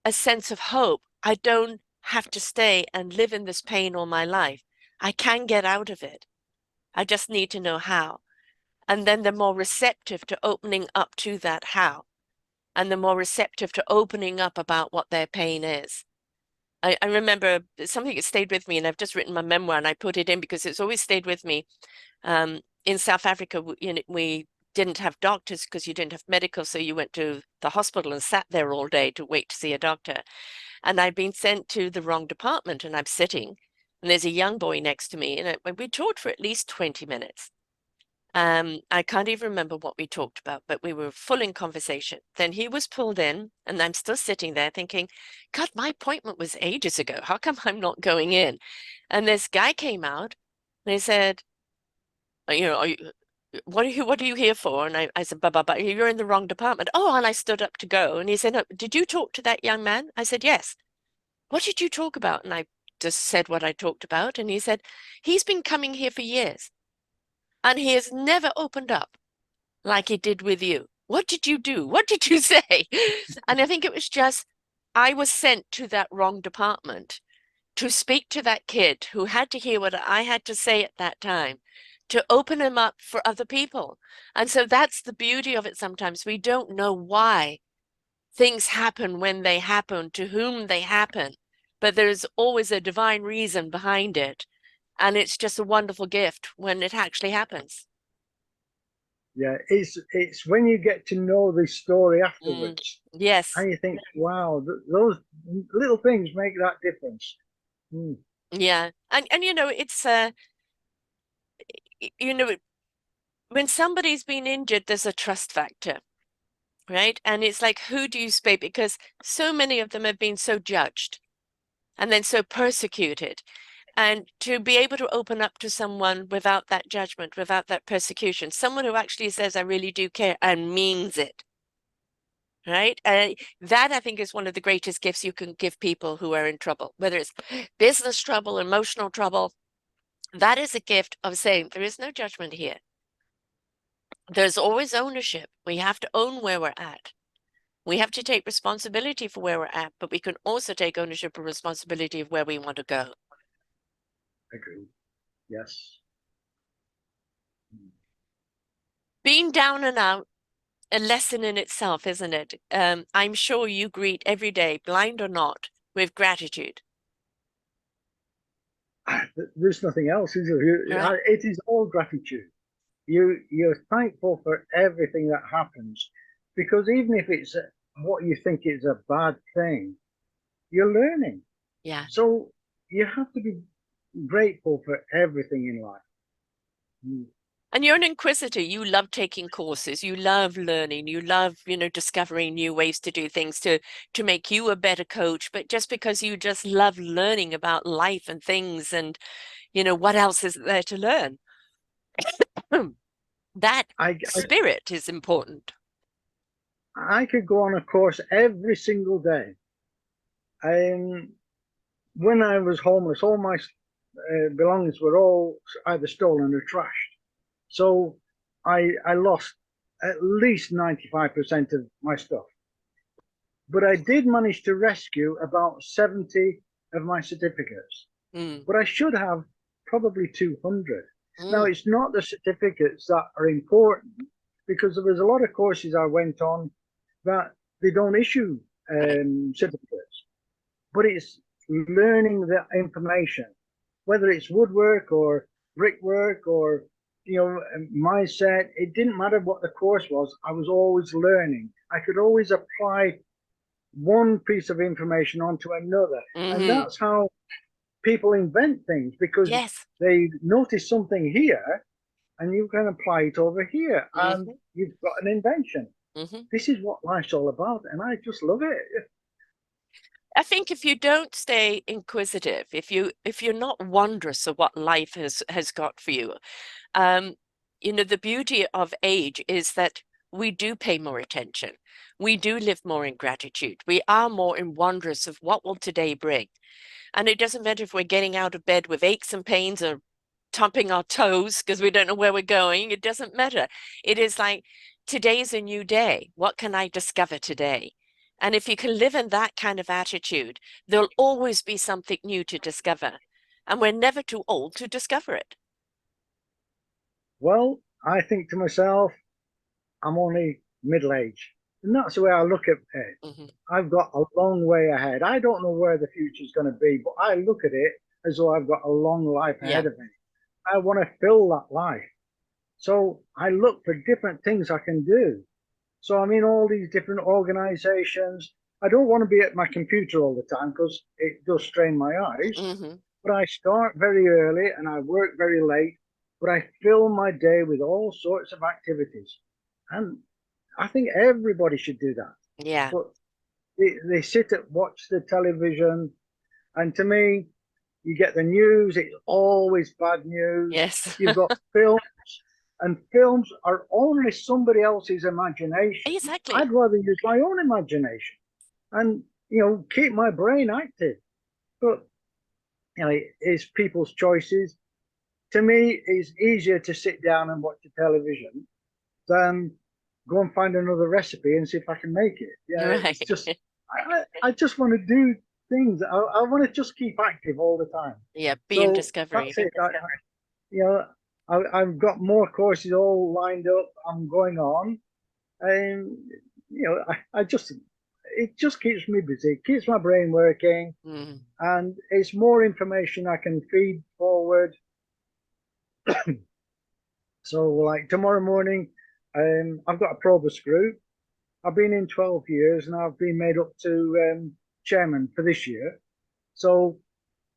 a sense of hope. I don't have to stay and live in this pain all my life. I can get out of it. I just need to know how. And then they're more receptive to opening up to that how, and they're more receptive to opening up about what their pain is. I remember something that stayed with me, and I've just written my memoir and I put it in because it's always stayed with me. In South Africa, we didn't have doctors because you didn't have medical, so you went to the hospital and sat there all day to wait to see a doctor. And I'd been sent to the wrong department, and I'm sitting, and there's a young boy next to me, and we talked for at least 20 minutes. I can't even remember what we talked about, but we were full in conversation. Then he was pulled in, and I'm still sitting there thinking, God, my appointment was ages ago. How come I'm not going in? And this guy came out, and he said, are you, what are you here for? And I said, but you're in the wrong department. Oh, and I stood up to go. And he said, no, did you talk to that young man? I said, yes. What did you talk about? And I just said what I talked about. And he said, he's been coming here for years, and he has never opened up like he did with you. What did you do? What did you say? And I think it was just, I was sent to that wrong department to speak to that kid who had to hear what I had to say at that time, to open him up for other people. And so that's the beauty of it sometimes. We don't know why things happen when they happen, to whom they happen, but there's always a divine reason behind it. And it's just a wonderful gift when it actually happens. Yeah, it's when you get to know the story afterwards, Yes. and you think, wow, those little things make that difference. Mm. Yeah. And it's you know, when somebody's been injured, there's a trust factor, right? And it's like, who do you speak? Because so many of them have been so judged and then so persecuted. And to be able to open up to someone without that judgment, without that persecution, someone who actually says, I really do care and means it, right? That I think is one of the greatest gifts you can give people who are in trouble, whether it's business trouble, emotional trouble. That is a gift of saying there is no judgment here. There's always ownership. We have to own where we're at. We have to take responsibility for where we're at, but we can also take ownership and responsibility of where we want to go. Agreed. Yes. Being down and out, a lesson in itself, isn't it? I'm sure you greet every day, blind or not, with gratitude. There's nothing else, is there? Right? It is all gratitude. you're thankful for everything that happens, because even if it's what you think is a bad thing, you're learning. Yeah. So you have to be grateful for everything in life. And you're an inquisitor. You love taking courses. You love learning. You love, discovering new ways to do things to make you a better coach. But just because you just love learning about life and things and, what else is there to learn? That I, spirit is important. I could go on a course every single day. When I was homeless, all my belongings were all either stolen or trashed. So I lost at least 95% of my stuff. But I did manage to rescue about 70 of my certificates. Mm. But I should have probably 200. Now, Mm. it's not the certificates that are important, because there was a lot of courses I went on that they don't issue Right. certificates, but it's learning the information, whether it's woodwork or brickwork or mindset. It didn't matter what the course was. I was always learning. I could always apply one piece of information onto another, and Mm-hmm. that's how people invent things, because Yes. they notice something here and you can apply it over here and Mm-hmm. you've got an invention. Mm-hmm. This is what life's all about, and I just love it. I think if you don't stay inquisitive, if you're not wondrous of what life has got for you, um, the beauty of age is that we do pay more attention. We do live more in gratitude. We are more in wondrous of what will today bring. And it doesn't matter if we're getting out of bed with aches and pains or tumping our toes because we don't know where we're going. It doesn't matter. It is like today's a new day. What can I discover today? And if you can live in that kind of attitude, there'll always be something new to discover. And we're never too old to discover it. Well, I think to myself, I'm only middle aged. And that's the way I look at it. Mm-hmm. I've got a long way ahead. I don't know where the future is going to be, but I look at it as though I've got a long life Yeah. ahead of me. I want to fill that life. So I look for different things I can do. So I'm in all these different organizations. I don't want to be at my computer all the time because it does strain my eyes. Mm-hmm. But I start very early and I work very late. But I fill my day with all sorts of activities. And I think everybody should do that. Yeah. But they sit and watch the television. And to me, you get the news, it's always bad news. Yes. You've got films, and films are only somebody else's imagination. Exactly. I'd rather use my own imagination and keep my brain active. But it's people's choices. To me, it's easier to sit down and watch the television than go and find another recipe and see if I can make it. Yeah, Right. it's just I just want to do things. I want to just keep active all the time. Yeah. Be in So discovery. that's it. You know, I've got more courses all lined up. I'm going on, and I just it just keeps me busy, keeps my brain working, Mm. and it's more information I can feed forward. So, like tomorrow morning, I've got a probus group. I've been in 12 years, and I've been made up to chairman for this year. So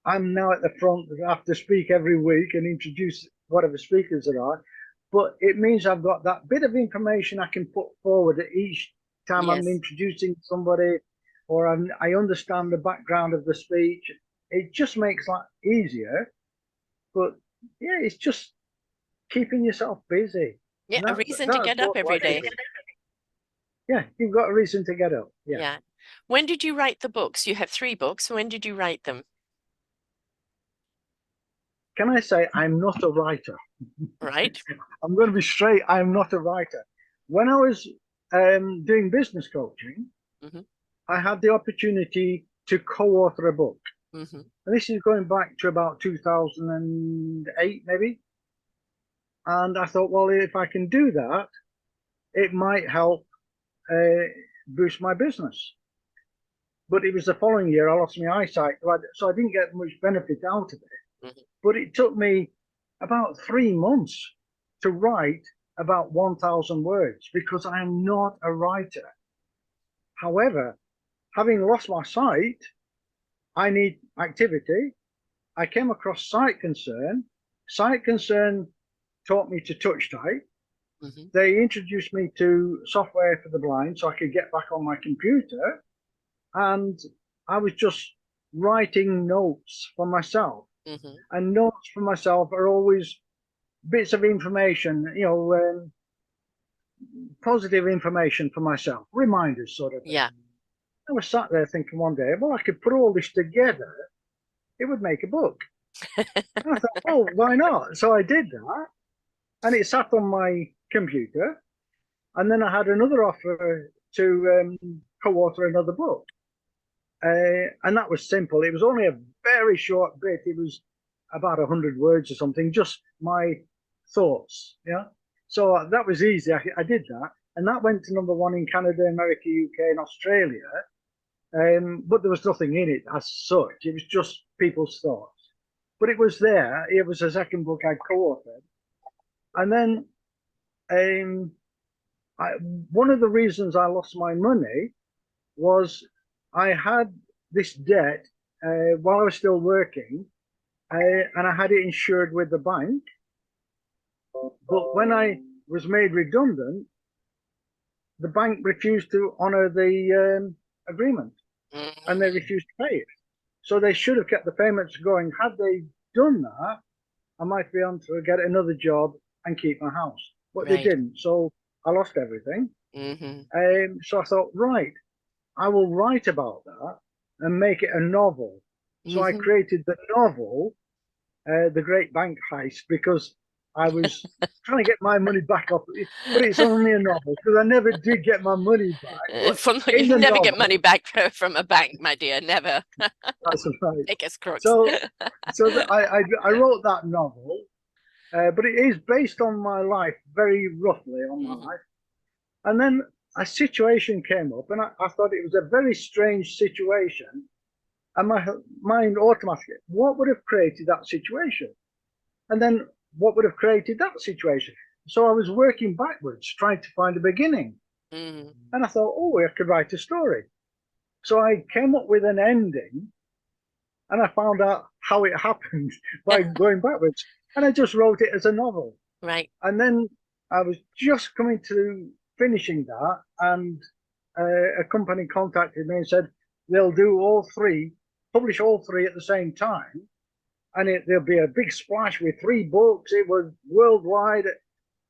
I'm now at the front. I have to speak every week and introduce whatever speakers there are. But it means I've got that bit of information I can put forward at each time I'm Yes. introducing somebody, or I understand the background of the speech. It just makes that easier. But yeah, it's just keeping yourself busy. Yeah. A reason to That's get up what every life day. is. Yeah, you've got a reason to get up. Yeah. Yeah. When did you write the books? You have 3 books. When did you write them? Can I say I'm not a writer? Right. I'm going to be straight. I'm not a writer. When I was doing business coaching, Mm-hmm. I had the opportunity to co-author a book. Mm-hmm. And this is going back to about 2008, maybe. And I thought, well, if I can do that, it might help boost my business. But it was the following year I lost my eyesight, so I didn't get much benefit out of it. Mm-hmm. But it took me about 3 months to write about 1,000 words because I am not a writer. However, having lost my sight, I need activity. I came across Sight Concern. Sight Concern taught me to touch type. They introduced me to software for the blind so I could get back on my computer. And I was just writing notes for myself. And notes for myself are always bits of information, positive information for myself, reminders sort of thing. Yeah. I was sat there thinking one day, well, I could put all this together. It would make a book. And I thought, oh, why not? So I did that. And it sat on my computer. And then I had another offer to co-author another book. And that was simple. It was only a very short bit. It was about 100 words or something, just my thoughts. Yeah. So that was easy. I did that. And that went to #1 in Canada, America, UK, and Australia. But there was nothing in it as such. It was just people's thoughts. But it was there. It was the second book I co-authored. And then one of the reasons I lost my money was I had this debt while I was still working, and I had it insured with the bank. But when I was made redundant, the bank refused to honour the agreement, and they refused to pay it. So they should have kept the payments going. Had they done that, I might be able to get another job and keep my house. But they didn't. So I lost everything. So I thought, right, I will write about that and make it a novel. So I created the novel, The Great Bank Heist, because I was trying to get my money back off, but it's only a novel because I never did get my money back. You never get money back from a bank, my dear, never. That's right. Take us crooks. So I wrote that novel, but it is based on my life, very roughly on my life. And then a situation came up, and I thought it was a very strange situation. And my mind automatically, what would have created that situation? And then what would have created that situation? So I was working backwards, trying to find a beginning. And I thought, oh, I could write a story. So I came up with an ending, and I found out how it happened by going backwards. And I just wrote it as a novel. Right. And then I was just coming to finishing that, and a company contacted me and said they'll do all three, publish all three at the same time, and there'll be a big splash with 3 books. It was worldwide,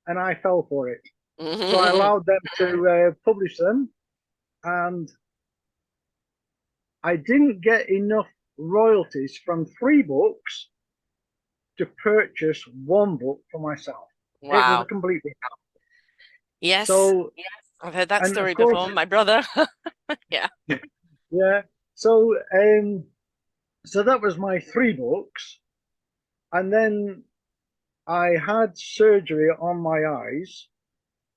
and I fell for it. So I allowed them to publish them, and I didn't get enough royalties from 3 books to purchase 1 book for myself. Wow. It was a completely. Yes. So yes, I've heard that story before. My brother. Yeah. Yeah. So so that was my 3 books, and then I had surgery on my eyes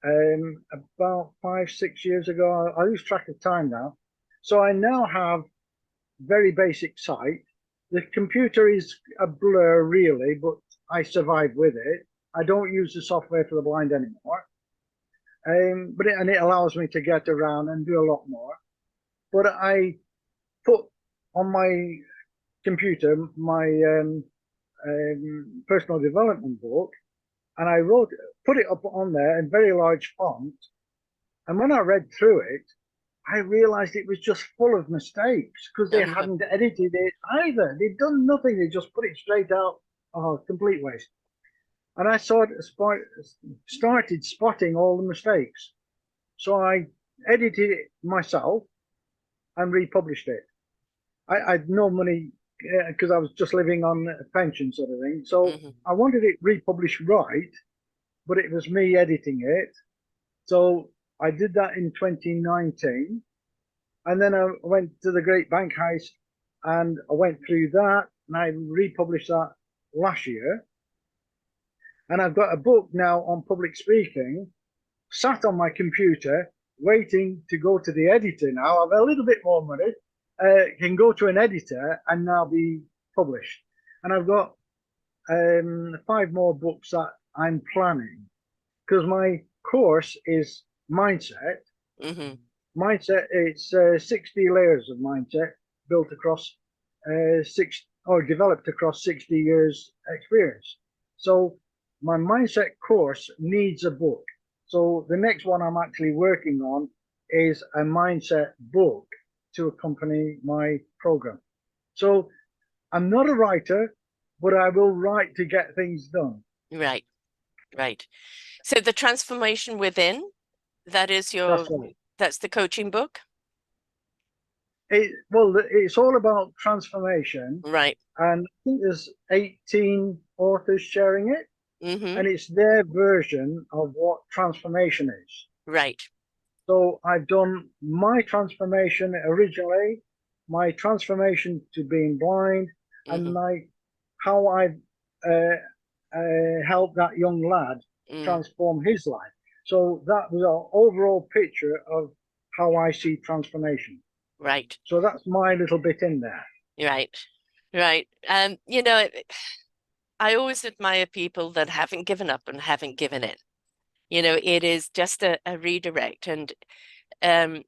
about 5-6 years ago. I lose track of time now. So I now have very basic sight. The computer is a blur, really, but I survive with it. I don't use the software for the blind anymore. But it allows me to get around and do a lot more. But I put on my computer my personal development book, and I put it up on there in very large font. And when I read through it, I realized it was just full of mistakes because they hadn't edited it either. They'd done nothing. They just put it straight out. Oh, complete waste. And I started spotting all the mistakes. So I edited it myself and republished it. I had no money because I was just living on a pension sort of thing. So I wanted it republished right, but it was me editing it. So I did that in 2019. And then I went to The Great Bank Heist, and I went through that, and I republished that last year. And I've got a book now on public speaking, sat on my computer, waiting to go to the editor now. I've a little bit more money, can go to an editor and now be published. And I've got 5 more books that I'm planning because my course is mindset. Mm-hmm. Mindset, it's 60 layers of mindset built across six or developed across 60 years experience. So my mindset course needs a book. So the next one I'm actually working on is a mindset book to accompany my program. So I'm not a writer, but I will write to get things done. Right, right. So the transformation within, that is That's your, right. that's the coaching book? Well, it's all about transformation, Right. and I think there's 18 authors sharing it, Mm-hmm. and it's their version of what transformation is. Right. So I've done my transformation originally, my transformation to being blind, and Mm-hmm. my how I've uh, helped that young lad Mm. transform his life. So that was an overall picture of how I see transformation. Right. So that's my little bit in there. Right. Right. I always admire people that haven't given up and haven't given in. It is just a redirect. And um,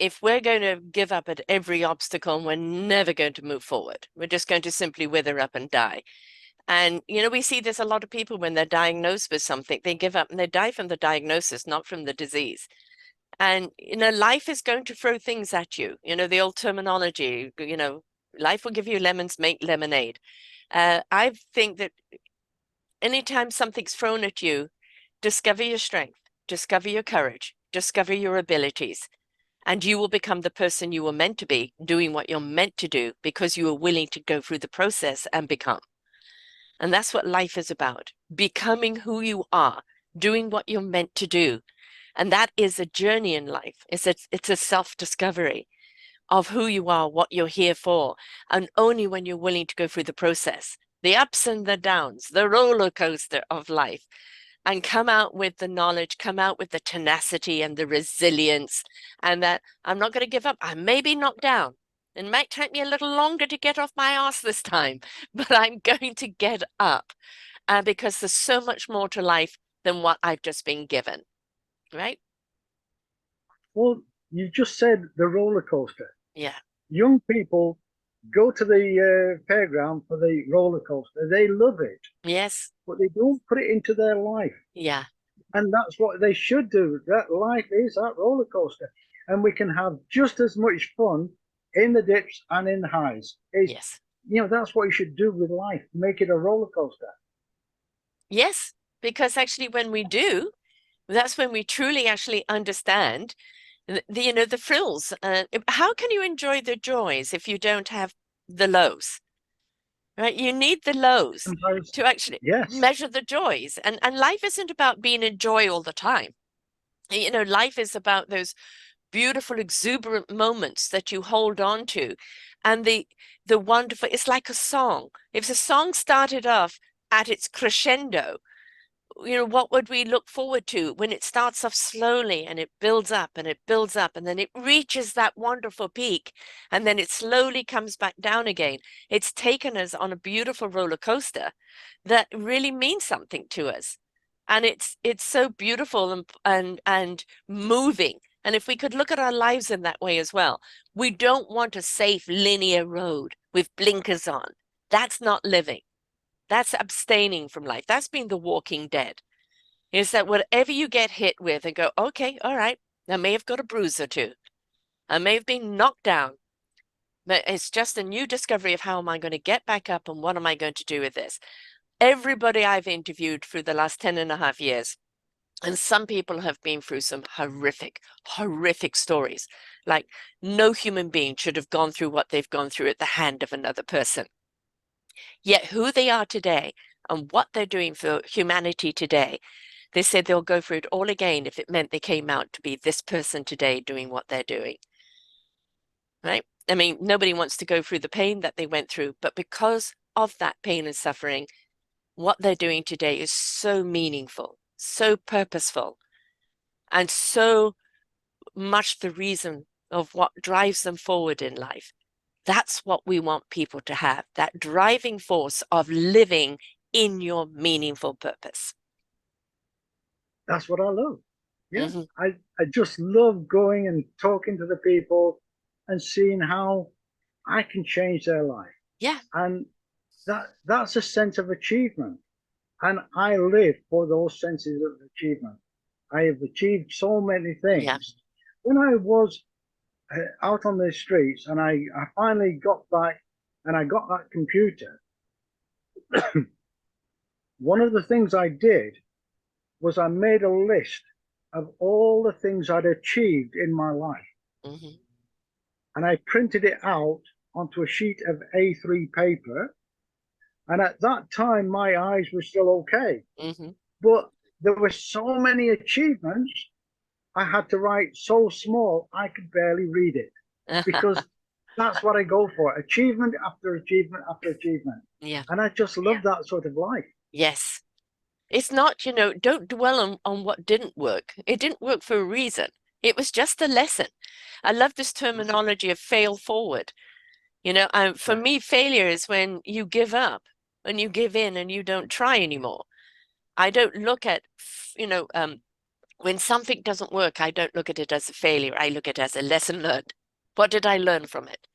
if we're going to give up at every obstacle, we're never going to move forward. We're just going to simply wither up and die. And, we see this a lot of people when they're diagnosed with something, they give up and they die from the diagnosis, not from the disease. And, life is going to throw things at you. The old terminology, life will give you lemons, make lemonade. I think that anytime something's thrown at you, discover your strength, discover your courage, discover your abilities, and you will become the person you were meant to be, doing what you're meant to do because you are willing to go through the process and become. And that's what life is about, becoming who you are, doing what you're meant to do. And that is a journey in life. It's a self-discovery of who you are, what you're here for, and only when you're willing to go through the process, the ups and the downs, the roller coaster of life, and come out with the knowledge, come out with the tenacity and the resilience, and that I'm not going to give up. I may be knocked down. It might take me a little longer to get off my ass this time, but I'm going to get up because there's so much more to life than what I've just been given, right? Well, you just said the roller coaster. Yeah. Young people go to the fairground for the roller coaster. They love it, Yes. but they don't put it into their life. Yeah. And that's what they should do. That life is that roller coaster. And we can have just as much fun in the dips and in the highs. Yes. That's what you should do with life. Make it a roller coaster. Yes. Because actually, when we do, that's when we truly actually understand the frills. How can you enjoy the joys if you don't have the lows, right? You need the lows Sometimes, to actually yes. measure the joys. And life isn't about being in joy all the time. Life is about those beautiful, exuberant moments that you hold on to. And the wonderful, it's like a song. If the song started off at its crescendo, what would we look forward to when it starts off slowly and it builds up and it builds up and then it reaches that wonderful peak and then it slowly comes back down again? It's taken us on a beautiful roller coaster that really means something to us. And it's so beautiful and moving. And if we could look at our lives in that way as well, we don't want a safe linear road with blinkers on. That's not living. That's abstaining from life. That's being the walking dead. Is that whatever you get hit with and go, okay, all right, I may have got a bruise or two. I may have been knocked down, but it's just a new discovery of how am I going to get back up and what am I going to do with this? Everybody I've interviewed through the last 10 and a half years, and some people have been through some horrific, horrific stories. Like no human being should have gone through what they've gone through at the hand of another person. Yet who they are today and what they're doing for humanity today, they said they'll go for it all again if it meant they came out to be this person today doing what they're doing. Right? I mean, nobody wants to go through the pain that they went through, but because of that pain and suffering, what they're doing today is so meaningful, so purposeful, and so much the reason of what drives them forward in life. That's what we want people to have, that driving force of living in your meaningful purpose. That's what I love. Yeah. Mm-hmm. I just love going and talking to the people and seeing how I can change their life. Yeah. And that's a sense of achievement. And I live for those senses of achievement. I have achieved so many things. Yeah. When I was out on the streets and I finally got back and I got that computer, one of the things I did was I made a list of all the things I'd achieved in my life. Mm-hmm. And I printed it out onto a sheet of A3 paper. And at that time, my eyes were still okay. Mm-hmm. But there were so many achievements, I had to write so small, I could barely read it. Because that's what I go for, achievement after achievement after achievement. Yeah. And I just love that sort of life. Yes. It's not, don't dwell on what didn't work. It didn't work for a reason. It was just a lesson. I love this terminology of fail forward. For me, failure is when you give up, when you give in and you don't try anymore. I don't look at, when something doesn't work, I don't look at it as a failure. I look at it as a lesson learned. What did I learn from it?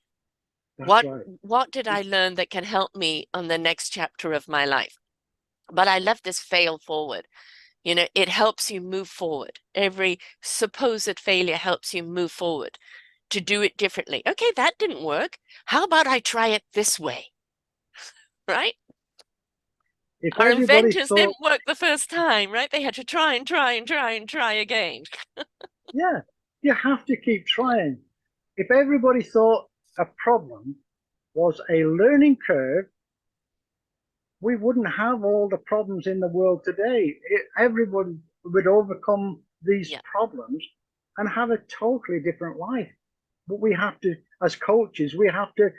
What did I learn that can help me on the next chapter of my life? But I love this fail forward. It helps you move forward. Every supposed failure helps you move forward to do it differently. Okay, that didn't work. How about I try it this way? Right? If Our everybody inventors thought, didn't work the first time, right? They had to try and try and try and try again. yeah, you have to keep trying. If everybody thought a problem was a learning curve, we wouldn't have all the problems in the world today. Everybody would overcome these problems and have a totally different life. But we have to, as coaches, we have to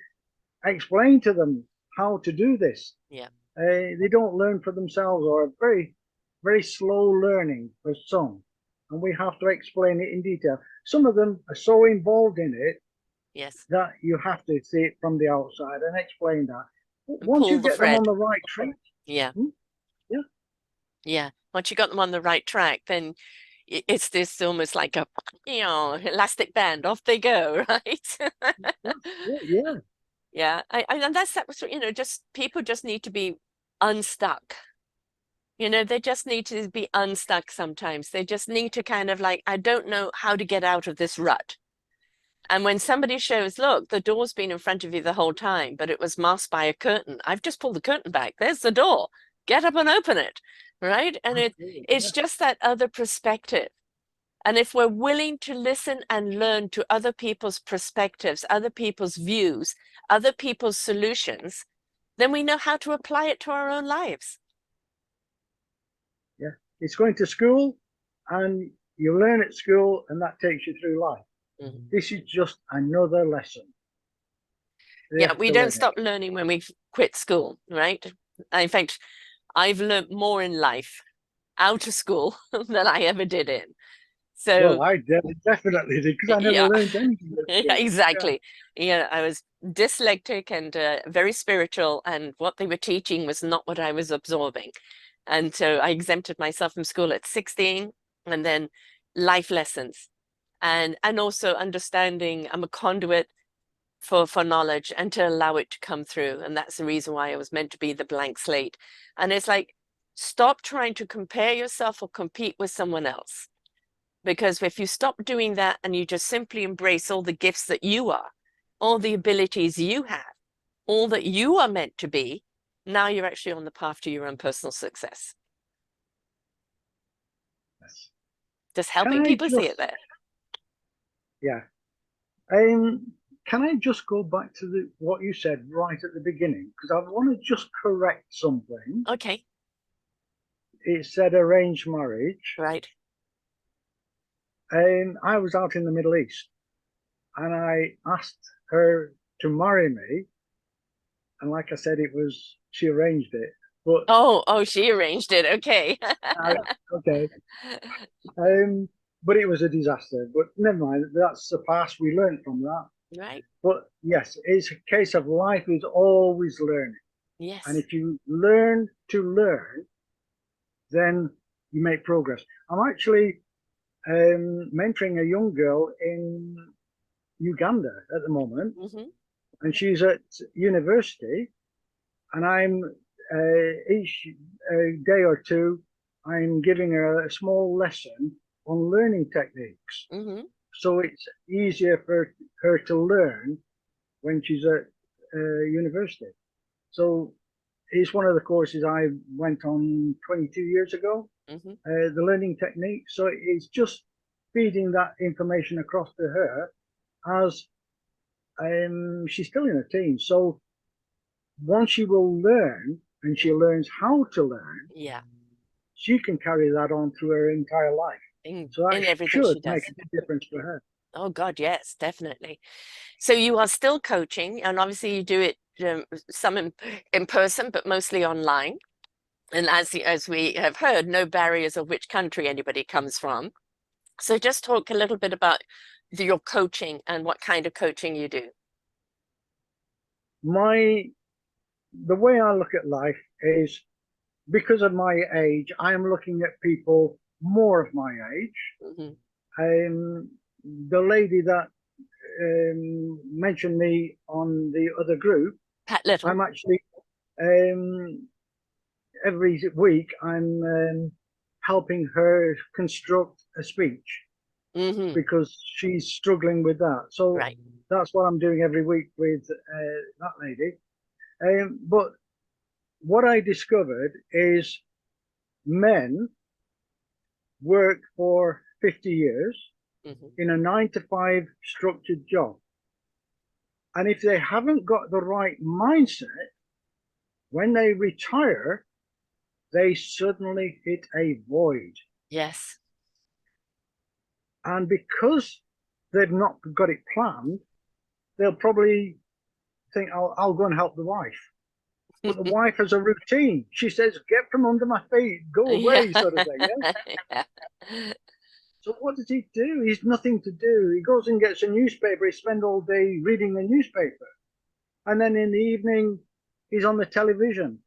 explain to them how to do this. Yeah. They don't learn for themselves, or very, very slow learning for some. And we have to explain it in detail. Some of them are so involved in it that you have to see it from the outside and explain that. And once you the get them on the right track, yeah. Once you got them on the right track, then it's this almost like a elastic band. Off they go, right? Yeah. And that's just people just need to be unstuck. They just need to be unstuck sometimes. They just need to kind of like, I don't know how to get out of this rut. And when somebody shows, look, the door's been in front of you the whole time, but it was masked by a curtain. I've just pulled the curtain back. There's the door. Get up and open it, right? And it's just that other perspective. And if we're willing to listen and learn to other people's perspectives, other people's views, other people's solutions, then we know how to apply it to our own lives. Yeah, it's going to school and you learn at school and that takes you through life. Mm-hmm. This is just another lesson. We don't stop learning when we quit school, right? In fact, I've learned more in life out of school than I ever did in. So, well, I definitely did, because I never learned anything. Yeah, exactly. I was dyslexic and very spiritual, and what they were teaching was not what I was absorbing. And so I exempted myself from school at 16, and then life lessons, and also understanding I'm a conduit for knowledge and to allow it to come through. And that's the reason why I was meant to be the blank slate. And it's like, stop trying to compare yourself or compete with someone else. Because if you stop doing that and you just simply embrace all the gifts that you are, all the abilities you have, all that you are meant to be, now you're actually on the path to your own personal success. Yes. Just helping people see it there. Yeah. Can I just go back to what you said right at the beginning? Because I want to just correct something. Okay. It said arranged marriage. Right. I was out in the Middle East and I asked her to marry me. And like I said, she arranged it. But oh, she arranged it. Okay. Okay. But it was a disaster. But never mind. That's the past. We learned from that. Right. But yes, it's a case of life is always learning. Yes. And if you learn to learn, then you make progress. I'm actually mentoring a young girl in Uganda at the moment, and she's at university, and I'm each day or two, I'm giving her a small lesson on learning techniques. So it's easier for her to learn when she's at university. So it's one of the courses I went on 22 years ago, the learning technique. So it's just feeding that information across to her as she's still in her teens. So once she will learn and she learns how to learn, she can carry that on through her entire life. So that everything should she does. make a big difference for her. Oh God, yes, definitely. So you are still coaching, and obviously you do it some in person, but mostly online. And as we have heard, no barriers of which country anybody comes from. So just talk a little bit about your coaching and what kind of coaching you do. The way I look at life is, because of my age, I am looking at people more of my age. The lady that mentioned me on the other group, Pat Little. I'm actually every week I'm helping her construct a speech because she's struggling with that. So that's what I'm doing every week with that lady. But what I discovered is men work for 50 years in a 9-to-5 structured job. And if they haven't got the right mindset, when they retire, they suddenly hit a void. Yes. And because they've not got it planned, they'll probably think, I'll go and help the wife. But the wife has a routine. She says, get from under my feet, go away, sort of thing. Yeah? So what does he do? He's nothing to do. He goes and gets a newspaper. He spends all day reading the newspaper. And then in the evening, he's on the television.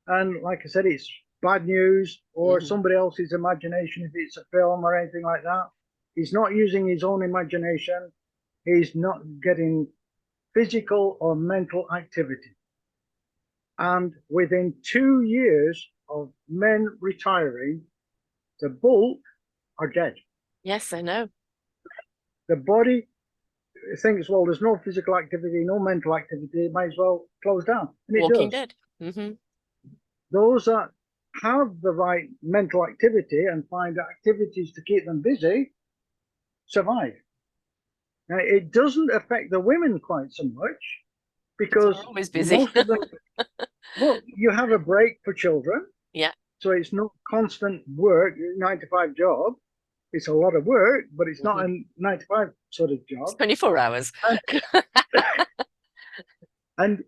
And like I said, it's bad news or somebody else's imagination if it's a film or anything like that. He's not using his own imagination. He's not getting physical or mental activity. And within 2 years of men retiring, the bulk are dead. Yes, I know. The body thinks, well, there's no physical activity, no mental activity, it might as well close down. And it Walking does. Dead. Those that have the right mental activity and find activities to keep them busy survive. Now, it doesn't affect the women quite so much because they're always busy. Most of them, well, you have a break for children. Yeah. So it's not constant work, 9-to-5 job. It's a lot of work, but it's not a 9-to-5 sort of job. It's 24 hours. And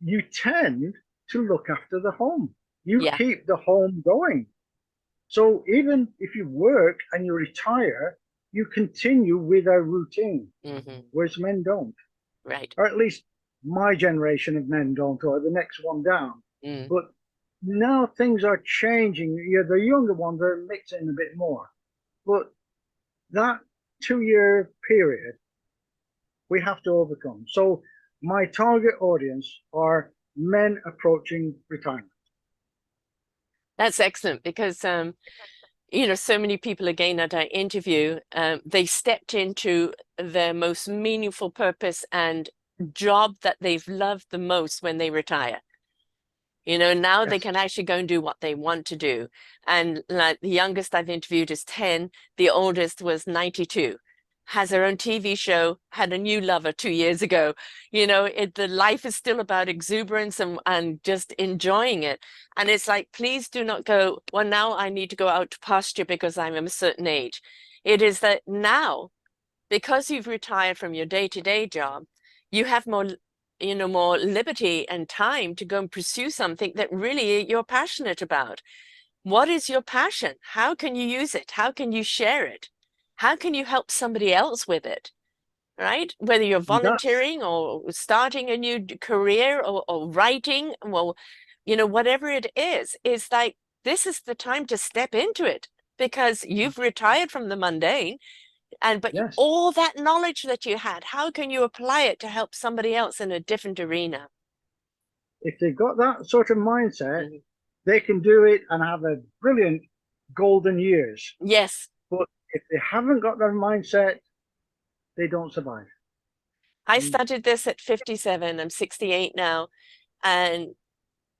you tend to look after the home. You keep the home going. So even if you work and you retire, you continue with a routine, whereas men don't. Right. Or at least my generation of men don't, or the next one down. But now things are changing. The younger ones are mixing a bit more. But that 2-year period, we have to overcome. So my target audience are men approaching retirement. That's excellent because, so many people, again, that I interview, they stepped into their most meaningful purpose and job that they've loved the most when they retire. Now they can actually go and do what they want to do. And like the youngest I've interviewed is 10, the oldest was 92, has her own TV show, had a new lover 2 years ago. The life is still about exuberance and just enjoying it. And it's like, please do not go, well, now I need to go out to pasture because I'm a certain age. It is that now, because you've retired from your day-to-day job, you have more liberty and time to go and pursue something that really you're passionate about. What is your passion? How can you use it? How can you share it? How can you help somebody else with it? right? Whether you're volunteering or starting a new career or writing, well, you know, whatever it is like, this is the time to step into it, because you've retired from the mundane. And but Yes. all that knowledge that you had, how can you apply it to help somebody else in a different arena? If they've got that sort of mindset, they can do it and have a brilliant golden years. Yes. But if they haven't got that mindset, they don't survive. I started this at 57. I'm 68 now. And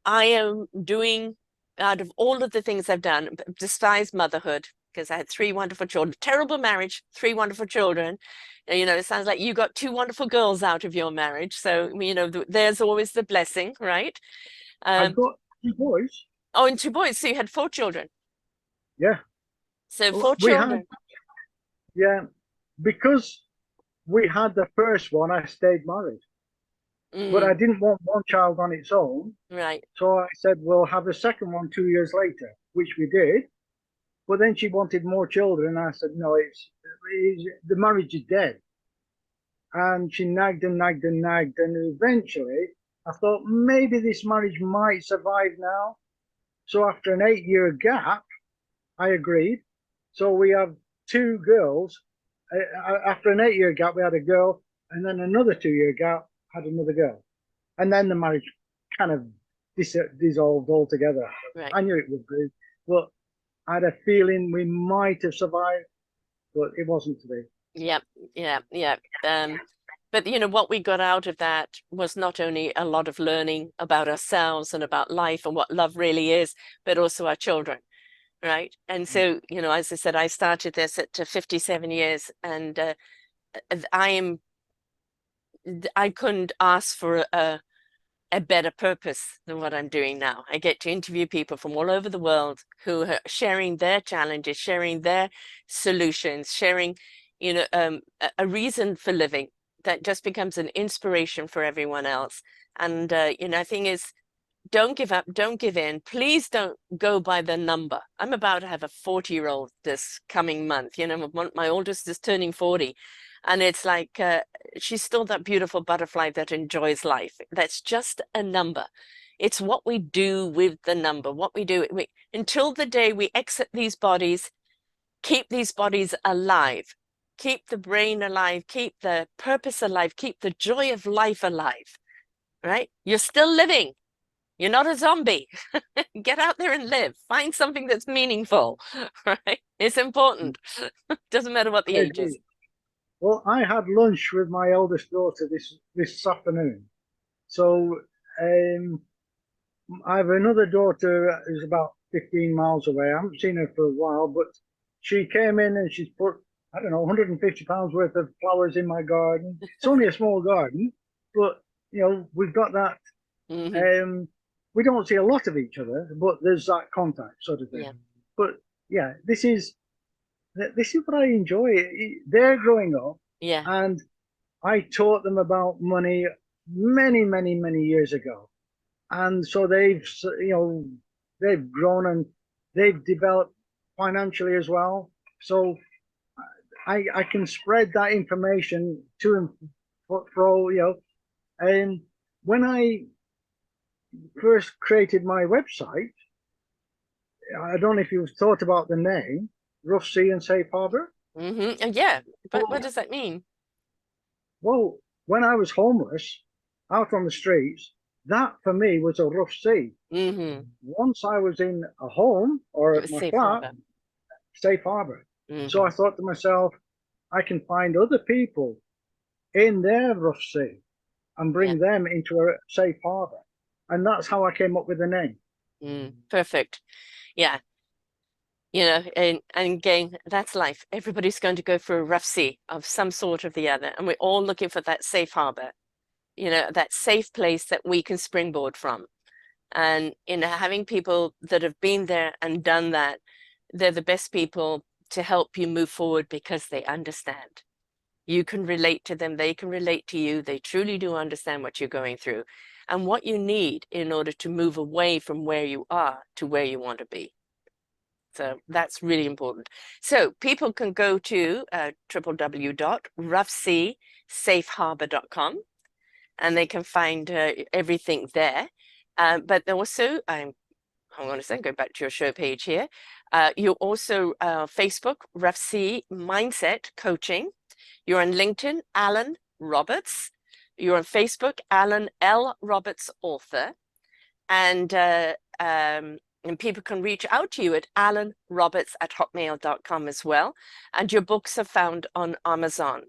I am doing, out of all of the things I've done, despise motherhood, because I had 3 wonderful children, terrible marriage, 3 wonderful children. You know, it sounds like you got 2 wonderful girls out of your marriage. So, you know, there's always the blessing, right? I've got 2 boys. Oh, and 2 boys. So you had 4 children. Yeah. So 4 We had, children. yeah, because we had the first one, I stayed married. But I didn't want one child on its own. Right. So I said, we'll have a second one 2 years later, which we did. But then she wanted more children. I said, no, it's the marriage is dead. And she nagged and nagged and nagged. And eventually I thought maybe this marriage might survive now. So after an 8-year gap, I agreed. So we have 2 girls. After an 8-year gap, we had a girl, and then another 2-year gap, had another girl. And then the marriage kind of dissolved altogether. Right. I knew it would be, but I had a feeling we might have survived, but it wasn't to be. Yeah, yeah, yeah. But you know, what we got out of that was not only a lot of learning about ourselves and about life and what love really is, but also our children, right? And so, you know, as I said, I started this at 57 years, and I couldn't ask for a better purpose than what I'm doing now. I get to interview people from all over the world who are sharing their challenges, sharing their solutions, sharing, you know, a reason for living that just becomes an inspiration for everyone else. And, you know, the thing is, don't give up, don't give in. Please don't go by the number. I'm about to have a 40-year-old this coming month. You know, my oldest is turning 40. And it's like, she's still that beautiful butterfly that enjoys life. That's just a number. It's what we do with the number, what we do. Until the day we exit these bodies, keep these bodies alive, keep the brain alive, keep the purpose alive, keep the joy of life alive, right? You're still living. You're not a zombie. Get out there and live. Find something that's meaningful, right? It's important. Doesn't matter what the age is. Well, I had lunch with my eldest daughter this afternoon. So I have another daughter who's about 15 miles away. I haven't seen her for a while, but she came in and she's put, I don't know, 150 pounds worth of flowers in my garden. It's only a small garden, but you know, we've got that. We don't see a lot of each other, but there's that contact sort of thing. Yeah. But yeah, this is what I enjoy. They're growing up, yeah, and I taught them about money many years ago, and so they've grown and they've developed financially as well. So I can spread that information to them for all, you know. And when I first created my website, I don't know if you've thought about the name, Rough Sea and Safe Harbour. Yeah, but what does that mean? Well, when I was homeless out on the streets, that for me was a rough sea. Once I was in a home or at my flat, safe harbor. So I thought to myself, I can find other people in their rough sea and bring them into a safe harbor. And that's how I came up with the name. Perfect. Yeah. You know, and again, that's life. Everybody's going to go through a rough sea of some sort or the other. And we're all looking for that safe harbor, you know, that safe place that we can springboard from. And, you know, having people that have been there and done that, they're the best people to help you move forward because they understand. You can relate to them. They can relate to you. They truly do understand what you're going through and what you need in order to move away from where you are to where you want to be. So that's really important. So people can go to www.roughseasafeharbour.com and they can find everything there. But also, hang on a second, go back to your show page here. You're also Facebook, Rough Sea Mindset Coaching. You're on LinkedIn, Allan Roberts. You're on Facebook, Allan L. Roberts Author. And people can reach out to you at allanroberts@hotmail.com as well. And your books are found on Amazon.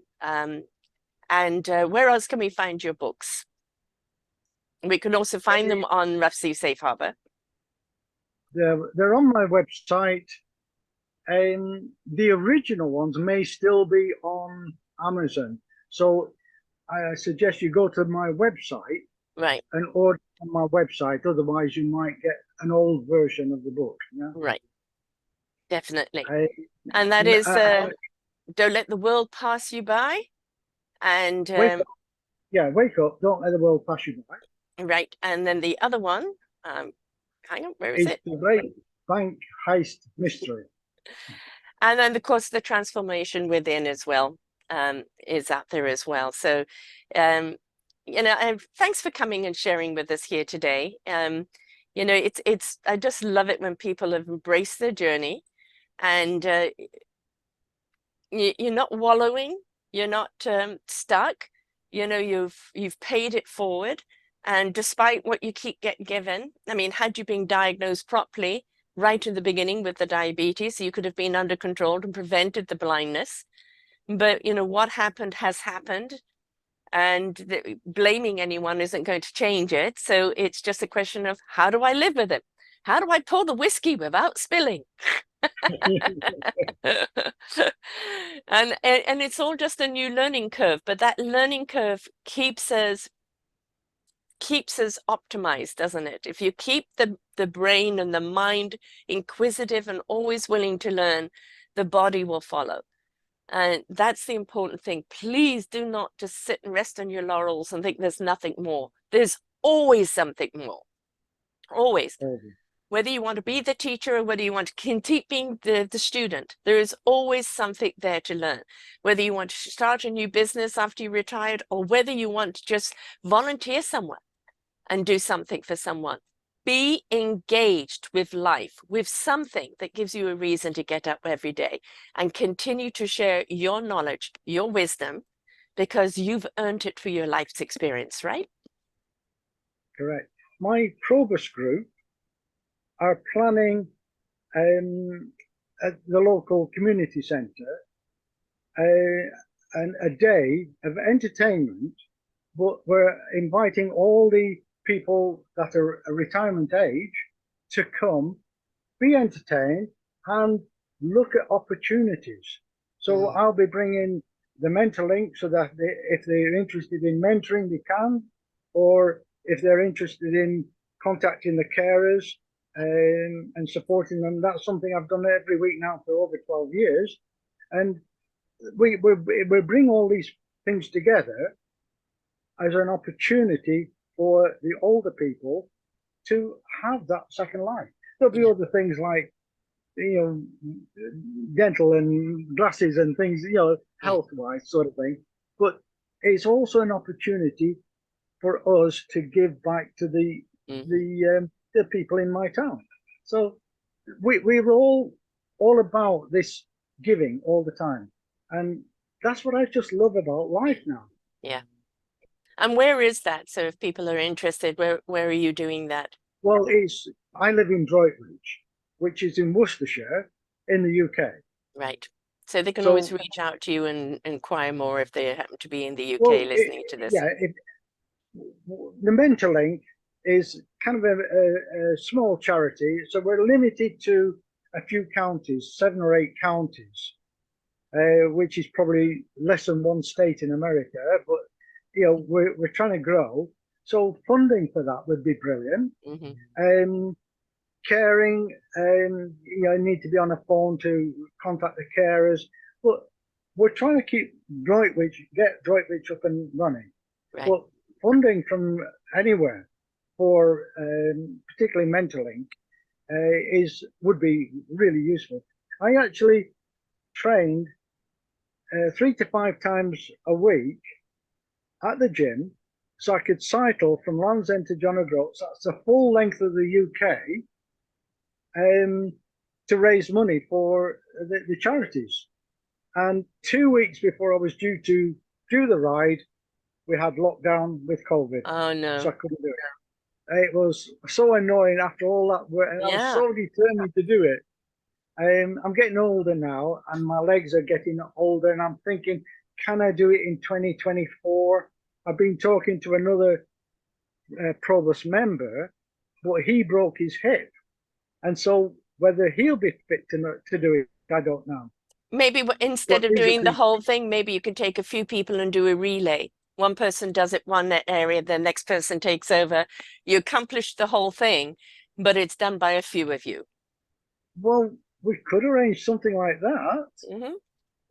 Where else can we find your books? We can also find them on Rough Sea Safe Harbour. They're on my website. The original ones may still be on Amazon. So I suggest you go to my website, right, and order on my website. Otherwise, you might get an old version of the book. Yeah? Right, definitely. And that is Don't Let the World Pass You By. And wake up! Don't let the world pass you by. Right, and then the other one, hang on, where is it? The Great Bank Heist Mystery. And then, of course, the Transformation Within as well is out there as well. So, thanks for coming and sharing with us here today. It's I just love it when people have embraced their journey, and you're not wallowing, you're not stuck. You've paid it forward, and despite what you keep getting given, I mean, had you been diagnosed properly right in the beginning with the diabetes, you could have been under control and prevented the blindness. But what happened has happened, and blaming anyone isn't going to change it. So it's just a question of, how do I live with it? How do I pour the whiskey without spilling? and it's all just a new learning curve, but that learning curve keeps us optimized, doesn't it? If you keep the brain and the mind inquisitive and always willing to learn, the body will follow. And that's the important thing. Please do not just sit and rest on your laurels and think there's nothing more. There's always something more. Always. Whether you want to be the teacher or whether you want to keep being the student, there is always something there to learn. Whether you want to start a new business after you retired, or whether you want to just volunteer somewhere and do something for someone. Be engaged with life, with something that gives you a reason to get up every day, and continue to share your knowledge, your wisdom, because you've earned it for your life's experience, right? Correct. My Probus group are planning at the local community centre a day of entertainment, but we're inviting all the people that are a retirement age to come, be entertained, and look at opportunities. So I'll be bringing the mentor link so that if they're interested in mentoring, they can, or if they're interested in contacting the carers and supporting them. That's something I've done every week now for over 12 years. And we bring all these things together as an opportunity for the older people to have that second life. There'll be other things like, dental and glasses and things, health-wise sort of thing. But it's also an opportunity for us to give back to the people in my town. So we're all about this giving all the time, and that's what I just love about life now. Yeah. And where is that? So if people are interested, where are you doing that? Well, I live in Droitwich, which is in Worcestershire in the UK. Right. So they can always reach out to you and inquire more if they happen to be in the UK listening to this. Yeah, the Mentor Link is kind of a small charity, so we're limited to a few counties, 7 or 8 counties, which is probably less than one state in America, but we're trying to grow. So funding for that would be brilliant. Caring, you need to be on a phone to contact the carers, but we're trying to keep get Droitwich up and running. Right. But funding from anywhere for particularly mentoring would be really useful. I actually trained 3 to 5 times a week at the gym, so I could cycle from Land's End to John O'Groats. That's the full length of the UK, to raise money for the charities. And 2 weeks before I was due to do the ride, we had lockdown with COVID. Oh no! So I couldn't do it. It was so annoying after all that work, and I was so determined to do it. I'm getting older now, and my legs are getting older, and I'm thinking, can I do it in 2024? I've been talking to another Provost member, but he broke his hip, and so whether he'll be fit to do it, I don't know. Maybe instead of doing the whole thing, maybe you can take a few people and do a relay. One person does it one area, the next person takes over. You accomplish the whole thing, but it's done by a few of you. Well, we could arrange something like that. Mm-hmm.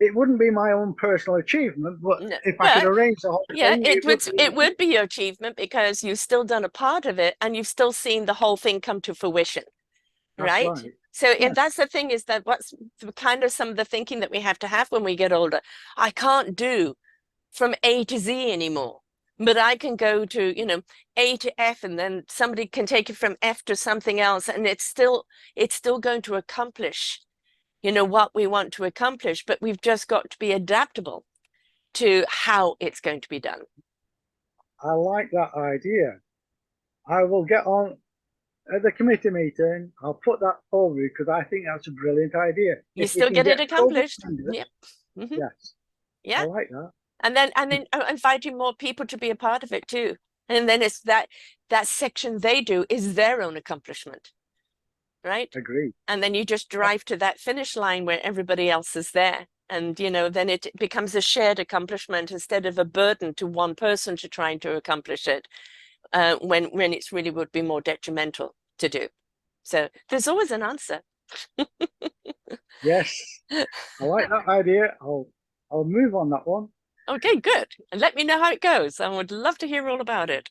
It wouldn't be my own personal achievement, but if I could arrange the whole thing, it would be your achievement, because you've still done a part of it and you've still seen the whole thing come to fruition. Right? So if that's the thing, is that what's kind of some of the thinking that we have to have when we get older. I can't do from A to Z anymore, but I can go to, A to F, and then somebody can take it from F to something else, and it's still going to accomplish, what we want to accomplish, but we've just got to be adaptable to how it's going to be done. I like that idea. I will get on at the committee meeting. I'll put that forward, because I think that's a brilliant idea. You still get it accomplished. Yep. Mm-hmm. Yes. Yeah. I like that. And then inviting more people to be a part of it too. And then it's that section they do is their own accomplishment. Right? Agreed. And then you just drive to that finish line where everybody else is there. And, then it becomes a shared accomplishment instead of a burden to one person to trying to accomplish it, when it's really would be more detrimental to do. So there's always an answer. Yes. I like that idea. I'll move on that one. Okay, good. And let me know how it goes. I would love to hear all about it.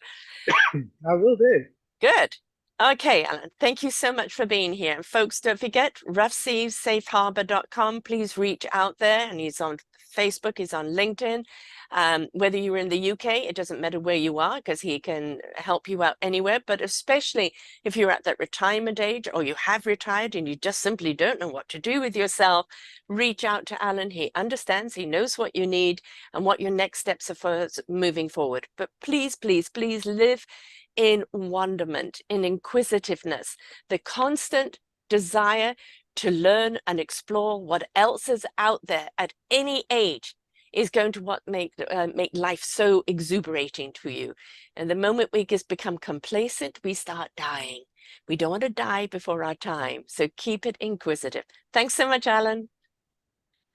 I will do. Good. Okay, Allan, thank you so much for being here. And folks, don't forget, roughseasafeharbour.com. Please reach out there. And he's on Facebook, he's on LinkedIn. Whether you're in the UK, it doesn't matter where you are, because he can help you out anywhere. But especially if you're at that retirement age, or you have retired and you just simply don't know what to do with yourself, reach out to Allan. He understands, he knows what you need and what your next steps are for moving forward. But please, please, please live in wonderment, in inquisitiveness, the constant desire to learn and explore what else is out there at any age is going to make life so exuberating to you. And the moment we just become complacent, we start dying. We don't want to die before our time. So keep it inquisitive. Thanks so much, Allan.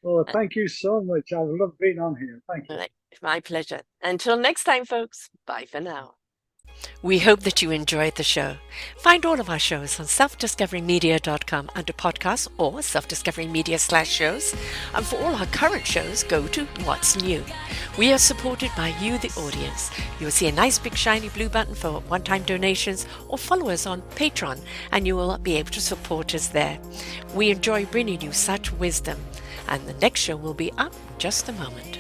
Well, thank you so much. I've loved being on here. Thank you. My pleasure. Until next time, folks. Bye for now. We hope that you enjoyed the show. Find all of our shows on selfdiscoverymedia.com under podcasts or selfdiscoverymedia/shows. And for all our current shows, go to What's New. We are supported by you, the audience. You will see a nice big shiny blue button for one-time donations, or follow us on Patreon and you will be able to support us there. We enjoy bringing you such wisdom. And the next show will be up in just a moment.